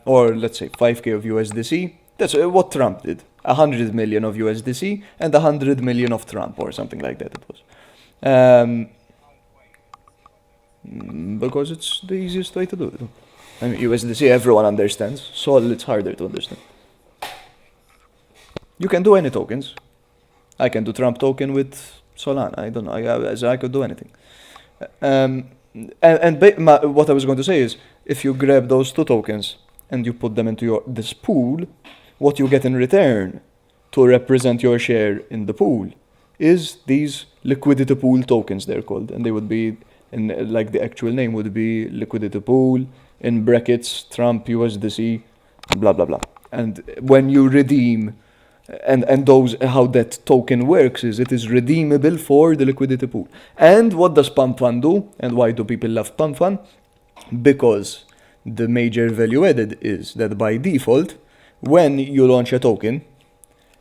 or let's say 5k of USDC, that's what Trump did. 100 million of USDC and 100 million of Trump, or something like that it was. Because it's the easiest way to do it. I mean, USDC everyone understands. Sol, it's harder to understand. You can do any tokens. I can do Trump token with Solana. I don't know. I could do anything. What I was going to say is, if you grab those two tokens and you put them into this pool, what you get in return to represent your share in the pool is these liquidity pool tokens, they're called, and they would be like the actual name would be liquidity pool in brackets Trump USDC blah blah blah. And when you redeem and those how that token works is it is redeemable for the liquidity pool. And what does Pump Fund do, and why do people love Pump Fund? Because the major value added is that by default, when you launch a token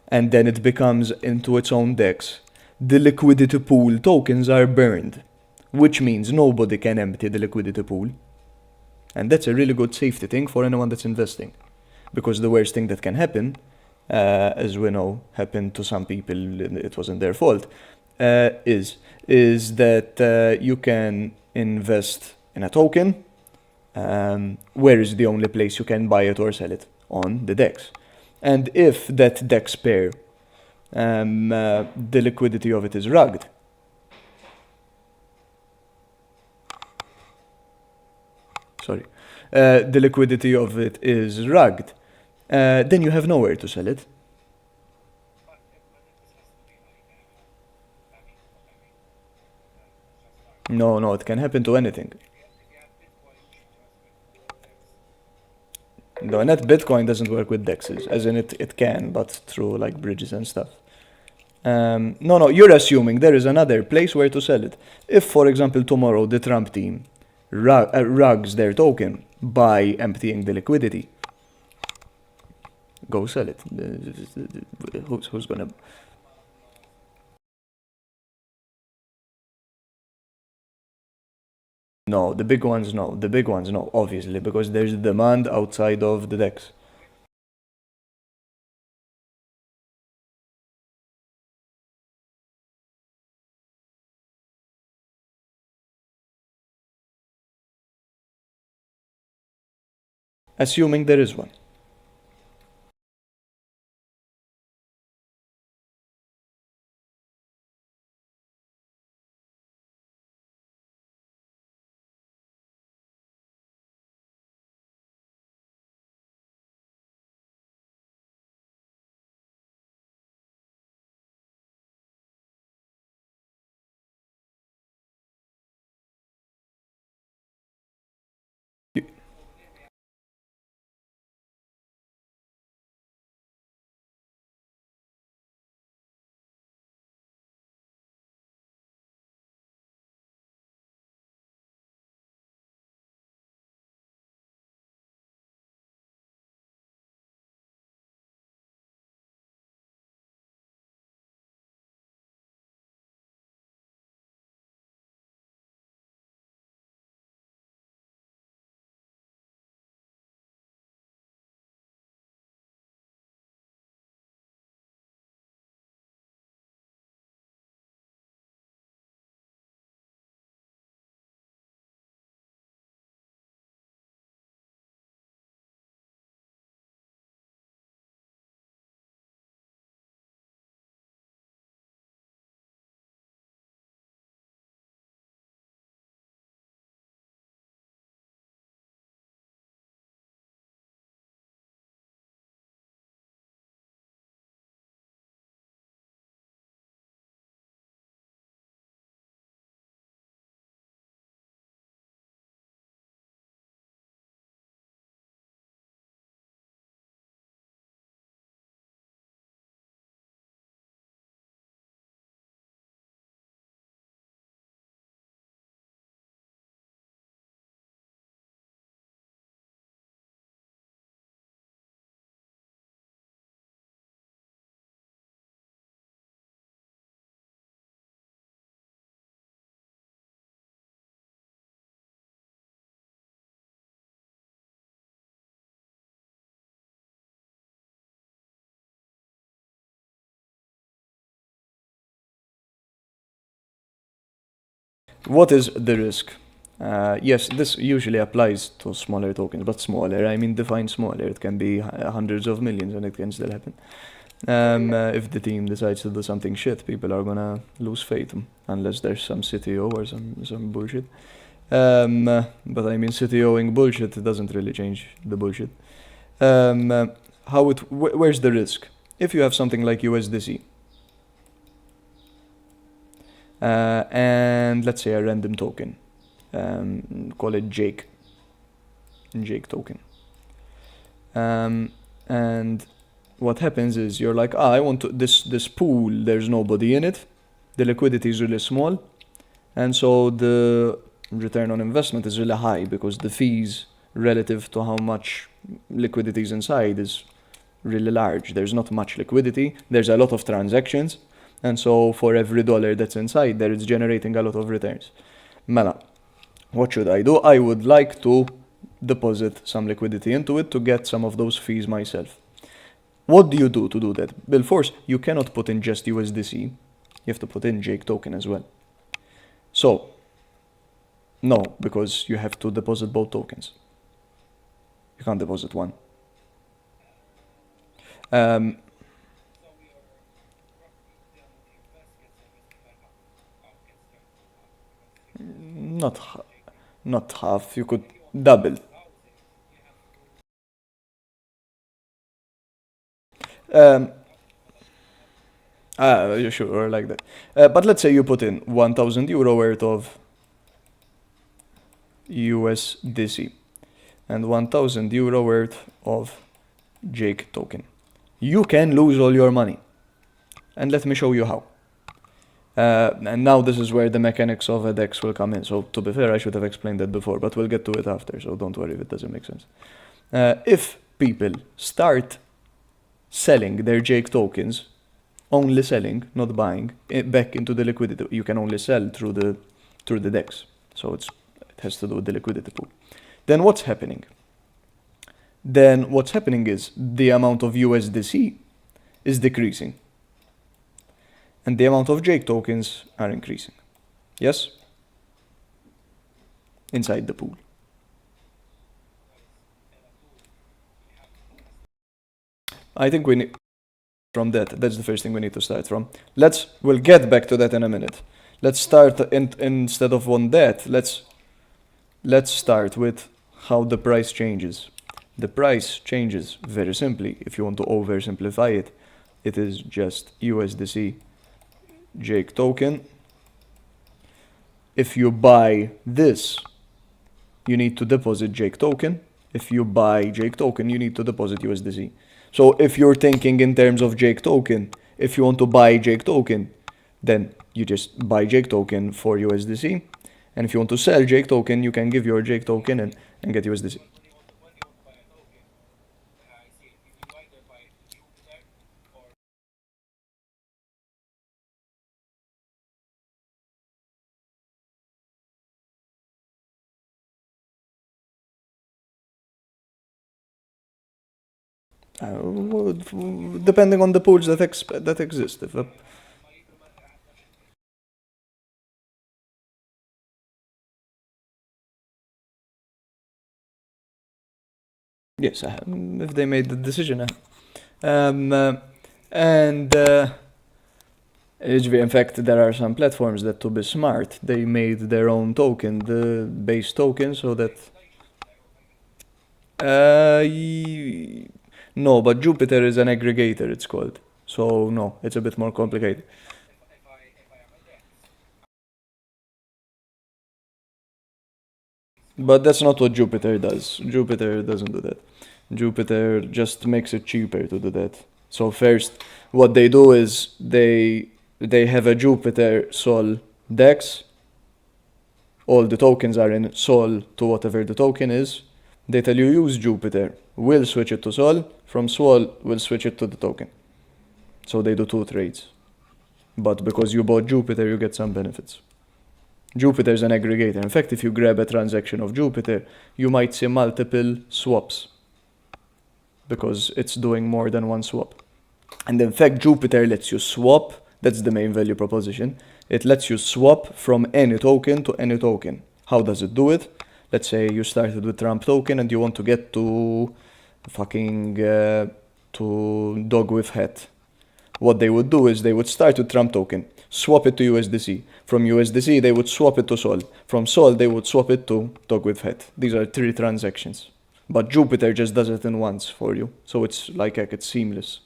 and then it becomes into its own DEX, the liquidity pool tokens are burned, which means nobody can empty the liquidity pool. And that's a really good safety thing for anyone that's investing, because the worst thing that can happen, as we know, happened to some people, it wasn't their fault, is that you can invest in a token, where is the only place you can buy it or sell it? On the DEX. And if that DEX pair, the liquidity of it is rugged, the liquidity of it is rugged, then you have nowhere to sell it. No, it can happen to anything. No, not Bitcoin doesn't work with DEXs, as in it can, but through like bridges and stuff. No, you're assuming there is another place where to sell it. If, for example, tomorrow the Trump team rugs their token by emptying the liquidity, go sell it. Who's gonna? No, the big ones no. The big ones no, obviously, because there's demand outside of the DEX. Assuming there is one. What is the risk? Yes, this usually applies to smaller tokens, but smaller, I mean define smaller. It can be hundreds of millions and it can still happen. If the team decides to do something shit, people are gonna lose faith unless there's some CTO or some bullshit. But I mean, CTOing bullshit doesn't really change the bullshit. Where's the risk? If you have something like USDC, and let's say a random token, call it Jake token, and what happens is you're like, I want to, this pool, there's nobody in it, the liquidity is really small, and so the return on investment is really high because the fees relative to how much liquidity is inside is really large. There's not much liquidity, there's a lot of transactions, and so for every dollar that's inside there, it's generating a lot of returns. Mela, what should I do? I would like to deposit some liquidity into it to get some of those fees myself. What do you do to do that? Well, first, you cannot put in just USDC. You have to put in Jake token as well. So, no, because you have to deposit both tokens. You can't deposit one. Not half. You could double. Sure, like that. But let's say you put in 1,000 euro worth of USDC and 1,000 euro worth of Jake token. You can lose all your money. And let me show you how. And now this is where the mechanics of a DEX will come in. So to be fair, I should have explained that before, but we'll get to it after, so don't worry if it doesn't make sense. If people start selling their Jake tokens, only selling, not buying, back into the liquidity, you can only sell through the DEX. So it has to do with the liquidity pool. Then what's happening? Then what's happening is the amount of USDC is decreasing. And the amount of Jake tokens are increasing. Yes? Inside the pool. I think we need from that. That's the first thing we need to start from. We'll get back to that in a minute. Let's start instead of on that. Let's start with how the price changes. The price changes very simply. If you want to oversimplify it, it is just USDC Jake token. If you buy this, you need to deposit Jake token. If you buy Jake token, you need to deposit USDC. So if you're thinking in terms of Jake token, if you want to buy Jake token, then you just buy Jake token for USDC. And if you want to sell Jake token, you can give your Jake token and get USDC. Depending on the pools that exist. Yes, if they made the decision. In fact, there are some platforms that, to be smart, they made their own token, the base token, so that... No, but Jupiter is an aggregator, it's called. So, no, it's a bit more complicated. But that's not what Jupiter does. Jupiter doesn't do that. Jupiter just makes it cheaper to do that. So first, what they do is they have a Jupiter Sol DEX. All the tokens are in Sol to whatever the token is. They tell you use Jupiter. We'll switch it to Sol. From Sol, we'll switch it to the token. So they do 2 trades. But because you bought Jupiter, you get some benefits. Jupiter is an aggregator. In fact, if you grab a transaction of Jupiter, you might see multiple swaps because it's doing more than one swap. And in fact, Jupiter lets you swap. That's the main value proposition. It lets you swap from any token to any token. How does it do it? Let's say you started with Trump token and you want to get to fucking to dog with hat. What they would do is they would start with Trump token, swap it to USDC. From USDC, they would swap it to Sol. From Sol, they would swap it to dog with hat. These are 3 transactions. But Jupiter just does it in once for you. So it's like it's seamless.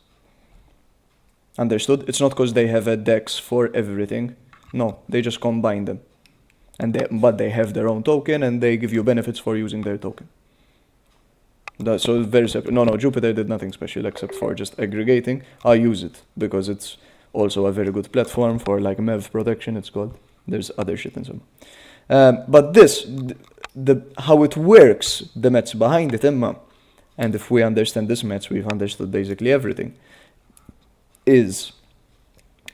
Understood? It's not because they have a DEX for everything. No, they just combine them. But they have their own token and they give you benefits for using their token. So it's very separate. No, Jupiter did nothing special except for just aggregating. I use it because it's also a very good platform for like MEV protection, it's called. There's other shit and so on. But this, how it works, the maths behind it, Emma, and if we understand this maths, we've understood basically everything, is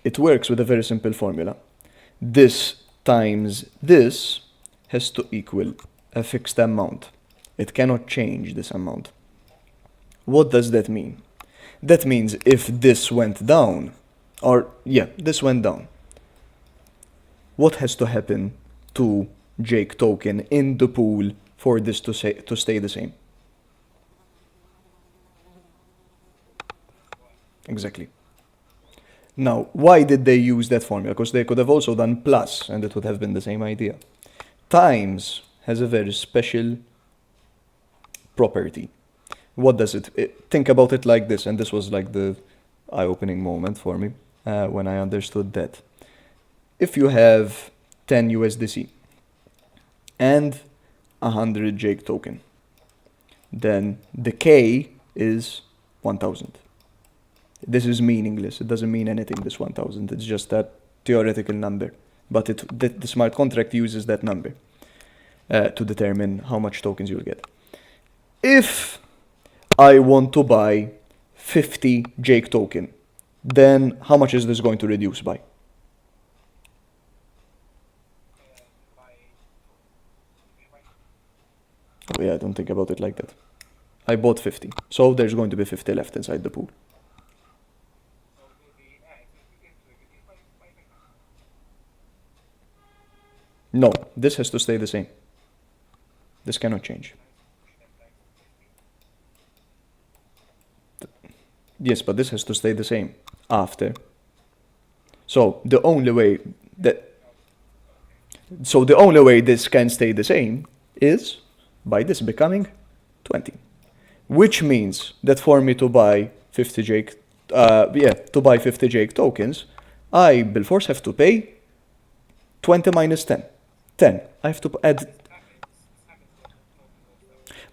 it works with a very simple formula. This times this has to equal a fixed amount. It cannot change this amount. What does that mean? That means if this went down, this went down, what has to happen to Jake token in the pool for this to stay the same? Exactly. Now, why did they use that formula? Because they could have also done plus, and it would have been the same idea. Times has a very special property. What does it? Think about it like this, and this was like the eye-opening moment for me when I understood that. If you have 10 USDC and 100 Jake token, then the K is 1000. This is meaningless. It doesn't mean anything, this 1000. It's just that theoretical number. But the smart contract uses that number to determine how much tokens you'll get. If I want to buy 50 Jake token, then how much is this going to reduce by? Oh yeah, don't think about it like that. I bought 50, so there's going to be 50 left inside the pool. No, this has to stay the same. This cannot change. Yes, but this has to stay the same after. So the only way this can stay the same is by this becoming 20. Which means that for me to buy 50 Jake tokens, I will force have to pay 20 minus 10. 10. I have to add.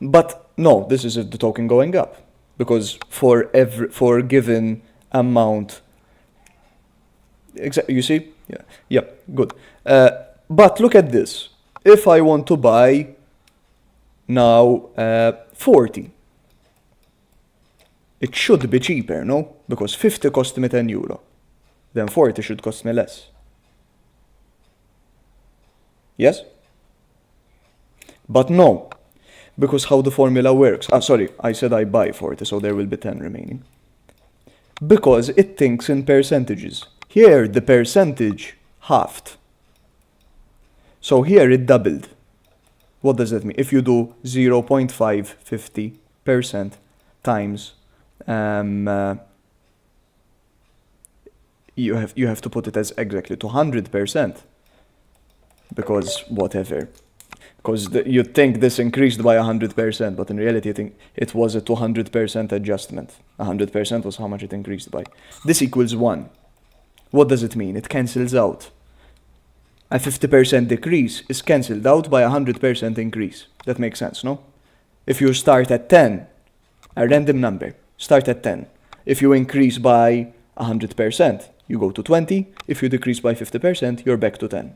But no, this is the token going up. Because for a given amount, you see? Yeah, good. But look at this. If I want to buy now 40, it should be cheaper, no? Because 50 cost me 10 euro. Then 40 should cost me less. Yes? But no. Because how the formula works. Sorry, I said I buy 40, so there will be 10 remaining. Because it thinks in percentages. Here, the percentage halved. So here it doubled. What does that mean? If you do 0.550% times, you have to put it as exactly 200%. Because whatever. Because you think this increased by 100%, but in reality, I think it was a 200% adjustment. 100% was how much it increased by. This equals 1. What does it mean? It cancels out. A 50% decrease is cancelled out by a 100% increase. That makes sense, no? If you start at 10, a random number, start at 10. If you increase by 100%, you go to 20. If you decrease by 50%, you're back to 10.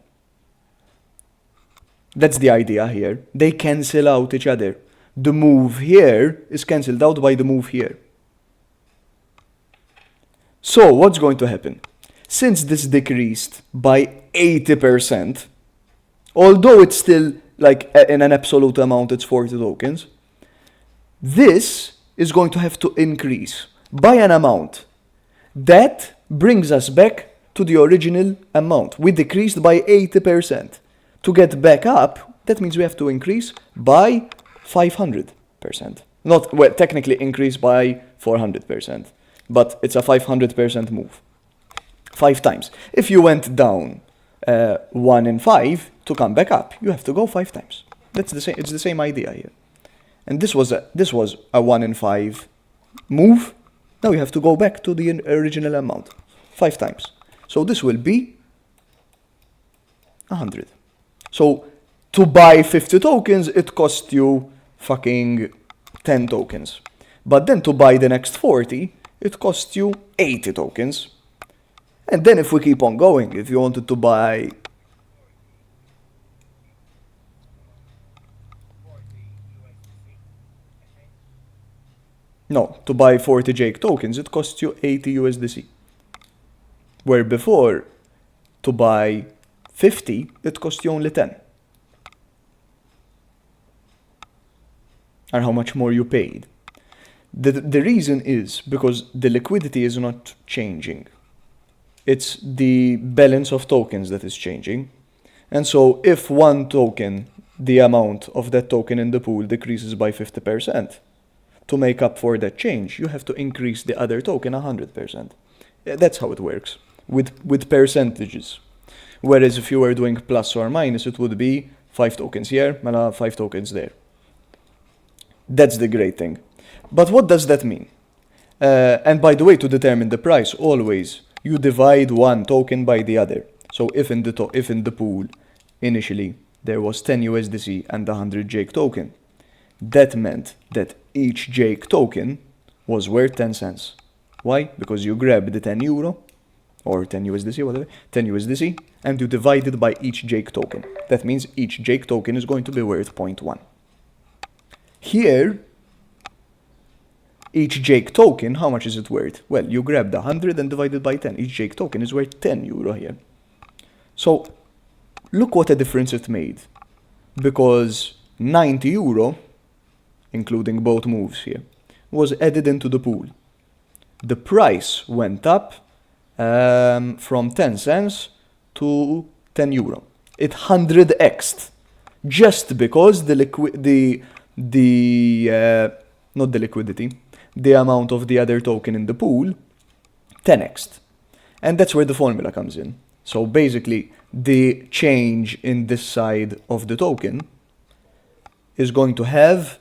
That's the idea here. They cancel out each other. The move here is cancelled out by the move here. So what's going to happen? Since this decreased by 80%, although it's still like in an absolute amount it's 40 tokens, this is going to have to increase by an amount that brings us back to the original amount. We decreased by 80%. To get back up, that means we have to increase by 500%. Not, well, technically increase by 400%, but it's a 500% move. 5 times. If you went down 1 in 5, to come back up, you have to go 5 times. That's the same. It's the same idea here. And this was a 1 in 5 move. Now you have to go back to the original amount 5 times. So this will be 100. So to buy 50 tokens, it cost you fucking 10 tokens. But then to buy the next 40, it costs you 80 tokens. And then if we keep on going, if you wanted to buy... No, to buy 40 Jake tokens, it costs you 80 USDC. Where before, to buy 50, it cost you only 10. And how much more you paid. The reason is because the liquidity is not changing. It's the balance of tokens that is changing. And so if one token, the amount of that token in the pool decreases by 50%, to make up for that change, you have to increase the other token 100%. That's how it works, with percentages. Whereas if you were doing plus or minus, it would be 5 tokens here, 5 tokens there. That's the great thing. But what does that mean? And by the way, to determine the price, always you divide one token by the other. So if in the pool initially there was 10 USDC and 100 Jake token, that meant that each Jake token was worth 10 cents. Why? Because you grabbed the 10 euro or 10 USDC, whatever, 10 USDC, and you divide it by each Jake token. That means each Jake token is going to be worth 0.1. Here, each Jake token, how much is it worth? Well, you grab the 100 and divide it by 10. Each Jake token is worth 10 euro here. So, look what a difference it made. Because 90 euro, including both moves here, was added into the pool. The price went up from 10 cents to 10 euro. It 100x'd just because not the liquidity, the amount of the other token in the pool 10x'd. And that's where the formula comes in. So basically, the change in this side of the token is going to have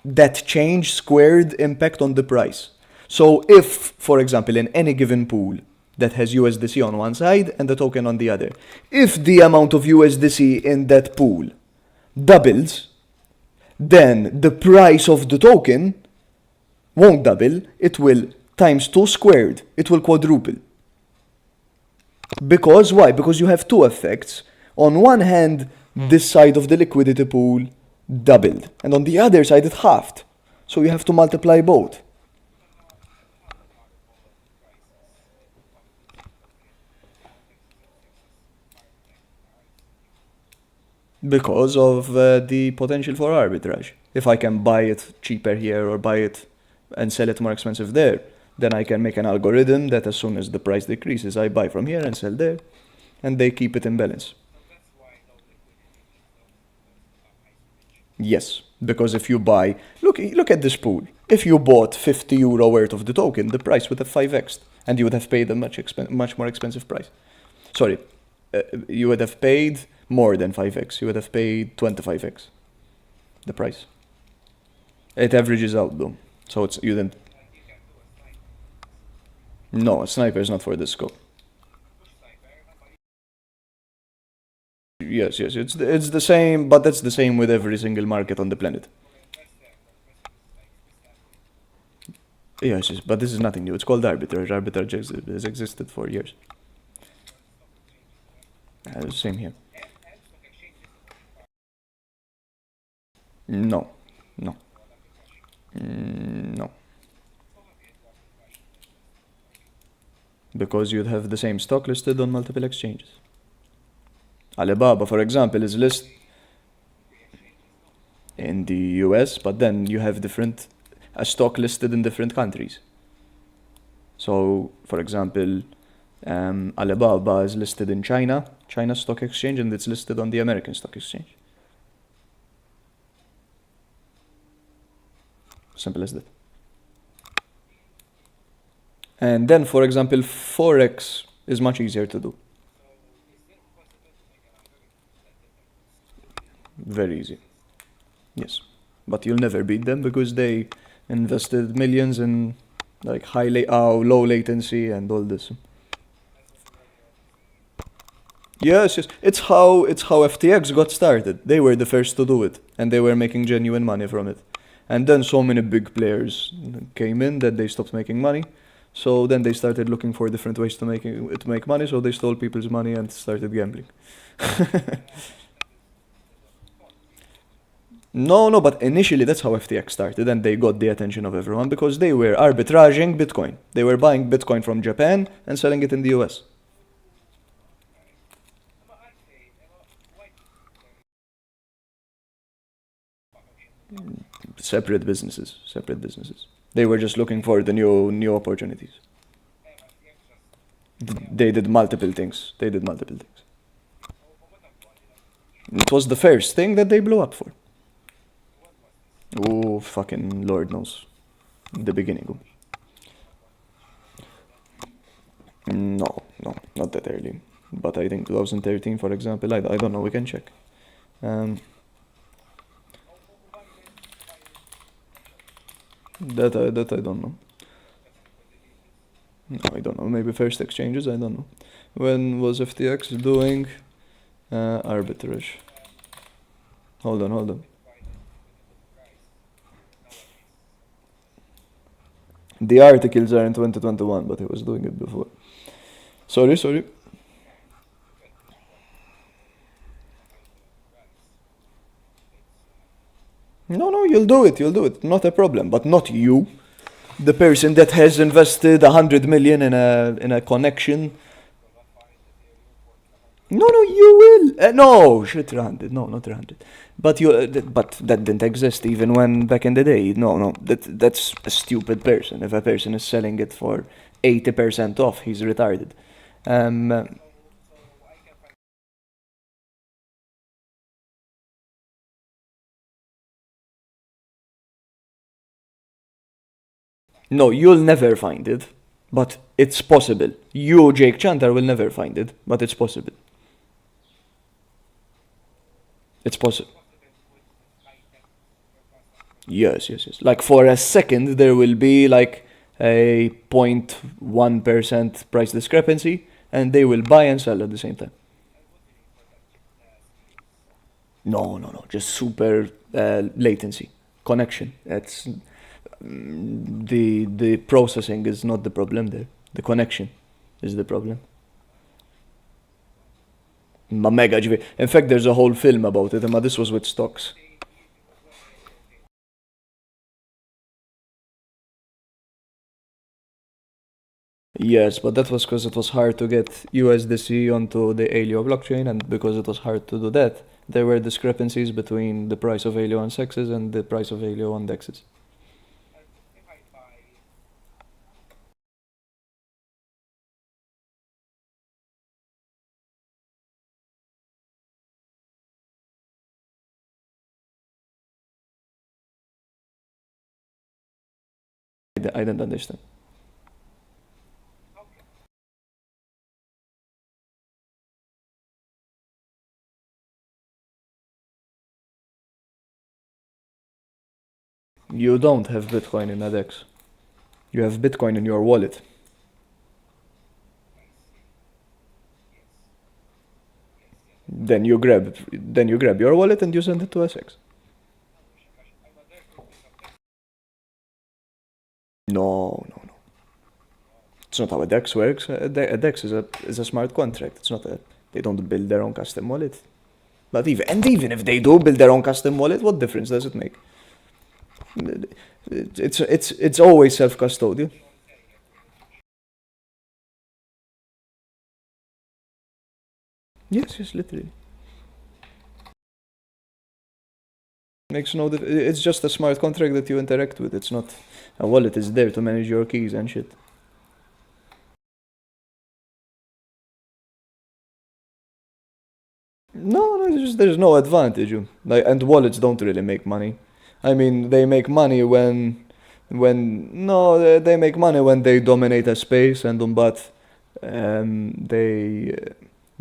that change squared impact on the price. So if, for example, in any given pool that has USDC on one side and the token on the other, if the amount of USDC in that pool doubles, then the price of the token won't double, it will times 2 squared, it will quadruple. Because why? Because you have two effects. On one hand, this side of the liquidity pool doubled, and on the other side it halved. So you have to multiply both. Because of the potential for arbitrage. If I can buy it cheaper here or buy it and sell it more expensive there, then I can make an algorithm that as soon as the price decreases, I buy from here and sell there, and they keep it in balance. Yes, because if you buy, look at this pool. If you bought 50 euro worth of the token, the price would have 5x'd, and you would have paid a much more expensive price. Sorry, you would have paid more than 5x. You would have paid 25x the price. It averages out though, so you didn't. No, a sniper is not for this scope. Yes, it's the same, but that's the same with every single market on the planet. Yes, but this is nothing new. It's called arbitrage. Arbitrage has existed for years. Same here. No. Because you'd have the same stock listed on multiple exchanges. Alibaba, for example, is listed in the US, but then you have a stock listed in different countries. So, for example, Alibaba is listed in China Stock Exchange, and it's listed on the American Stock Exchange. Simple as that. And then, for example, Forex is much easier to do. Very easy. Yes. But you'll never beat them because they invested millions in like low latency and all this. Yes, yes. It's how FTX got started. They were the first to do it, and they were making genuine money from it. And then so many big players came in that they stopped making money. So then they started looking for different ways to make money. So they stole people's money and started gambling. No, but initially that's how FTX started, and they got the attention of everyone because they were arbitraging Bitcoin. They were buying Bitcoin from Japan and selling it in the US. Separate businesses, separate businesses. They were just looking for the new opportunities. They did multiple things. They did multiple things. It was the first thing that they blew up for. Oh, fucking Lord knows. The beginning. No, not that early. But I think 2013, for example, I don't know, we can check. Um, that I don't know. No, I don't know. Maybe first exchanges, I don't know. When was FTX doing arbitrage? Hold on. The articles are in 2021, but he was doing it before. Sorry. No, you'll do it. Not a problem, but not you. The person that has invested 100 million in a connection. No, you will. No, shit, 300. No, not 300. But that didn't exist even when back in the day. No, that's a stupid person. If a person is selling it for 80% off, he's retarded. Um, no, you'll never find it, but it's possible. You, Jake Chantar, will never find it, but it's possible. It's possible. Yes. Like for a second, there will be like a 0.1% price discrepancy, and they will buy and sell at the same time. No. Just super latency connection. That's the processing is not the problem there. The connection is the problem. Ma mega ġivi. In fact, there's a whole film about it, and this was with stocks. Yes, but that was because it was hard to get USDC onto the Alio blockchain, and because it was hard to do that, there were discrepancies between the price of Alio on sexes and the price of Alio on dexes. I didn't understand. You don't have Bitcoin in a DEX. You have Bitcoin in your wallet. Then you grab your wallet and you send it to SX. No. It's not how a DEX works. A DEX is a smart contract. It's not a. They don't build their own custom wallet. But even if they do build their own custom wallet, what difference does it make? It's always self-custodial. Yes, literally. Makes no It's just a smart contract that you interact with. It's not a wallet is there to manage your keys and shit. there's no advantage. Like, and wallets don't really make money. I mean, they make money they make money when they dominate a space, and but they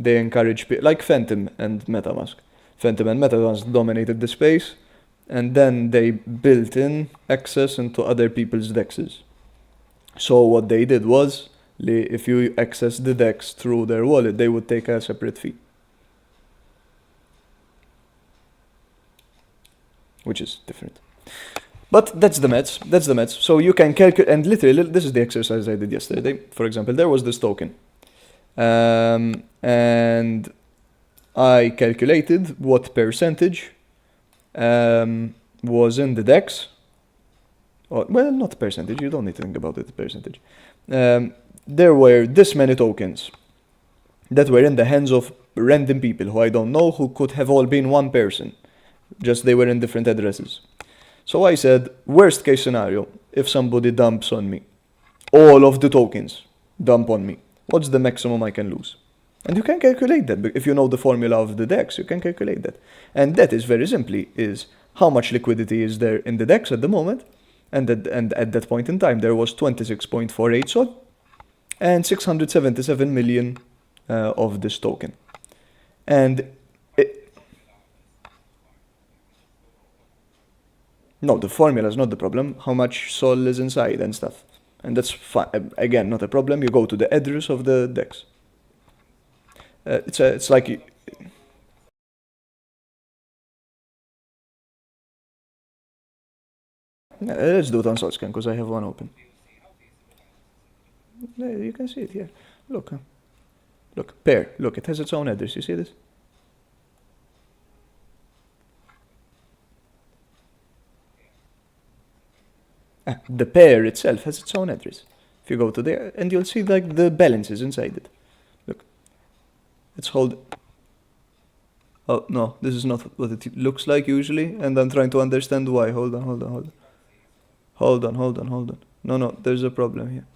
encourage people like Phantom and MetaMask. Phantom and MetaMask dominated the space, and then they built in access into other people's dexes. So what they did was, if you access the dex through their wallet, they would take a separate fee, which is different. But that's the maths. That's the maths. So you can calculate, and literally, this is the exercise I did yesterday. For example, there was this token, and I calculated what percentage was in the DEX. Well, not percentage. You don't need to think about it. Percentage. There were this many tokens that were in the hands of random people who I don't know, who could have all been one person. Just they were in different addresses. So I said, worst case scenario, if somebody dumps on me, all of the tokens dump on me, what's the maximum I can lose? And you can calculate that. If you know the formula of the DEX, you can calculate that. And that is very simply is how much liquidity is there in the DEX at the moment. And at that point in time, there was 26.48 SOL and 677 million of this token. And no, the formula is not the problem. How much SOL is inside and stuff. And that's fine. Again, not a problem. You go to the address of the DEX. It's like... Let's do it on SolScan, because I have one open. You can see it here. Look. Look, pair. Look, it has its own address. You see this? The pair itself has its own address. If you go to there, and you'll see like the balances inside it. Look, it's hold. Oh no, this is not what it looks like usually, and I'm trying to understand why. Hold on. No, there's a problem here.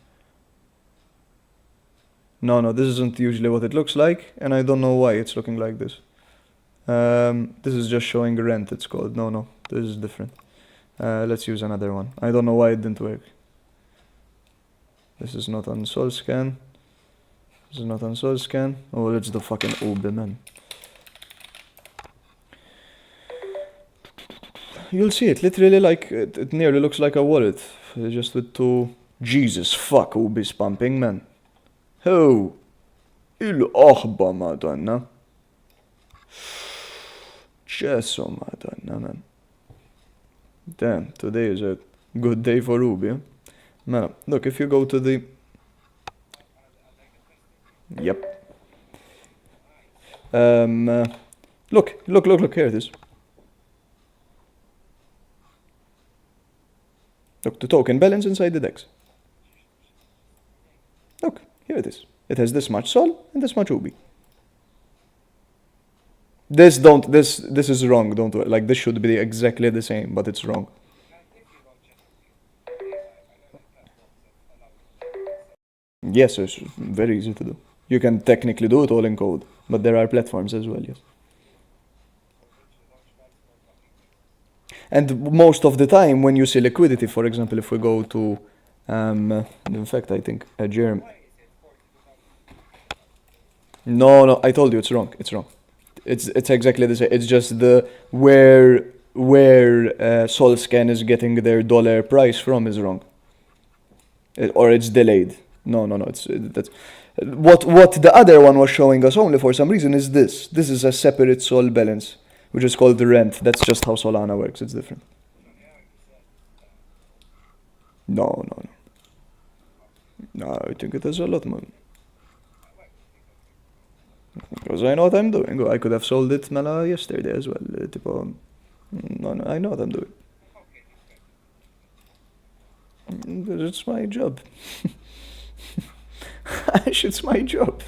No, this isn't usually what it looks like, and I don't know why it's looking like this. This is just showing rent, it's called. No, this is different. Let's use another one. I don't know why it didn't work. This is not on SolScan. Oh, let's do fucking Uber, man. You'll see it literally like it nearly looks like a wallet, just with two. Jesus fuck, Ubi's pumping, man. Oh, il-oħba madonna. Ċesso madonna, man. Damn, today is a good day for Ubi. Eh? Man, look, if you go to the... Yep. Look, here it is. Look, the token balance inside the DEX. Look, here it is. It has this much SOL and this much UBI. This is wrong, don't worry. Like, this should be exactly the same, but it's wrong. Yes, it's very easy to do. You can technically do it all in code, but there are platforms as well, yes. And most of the time, when you see liquidity, for example, if we go to, in fact, I think a germ. No, I told you it's wrong. It's wrong. It's exactly the same. It's just the where SolScan is getting their dollar price from is wrong, or it's delayed. No. That's what the other one was showing us only for some reason is this. This is a separate SOL balance, which is called the rent. That's just how Solana works. It's different. No. I think it has a lot more. Because I know what I'm doing. I could have sold it mela yesterday as well. Tipo, no, I know what I'm doing. It's my job. It's my job.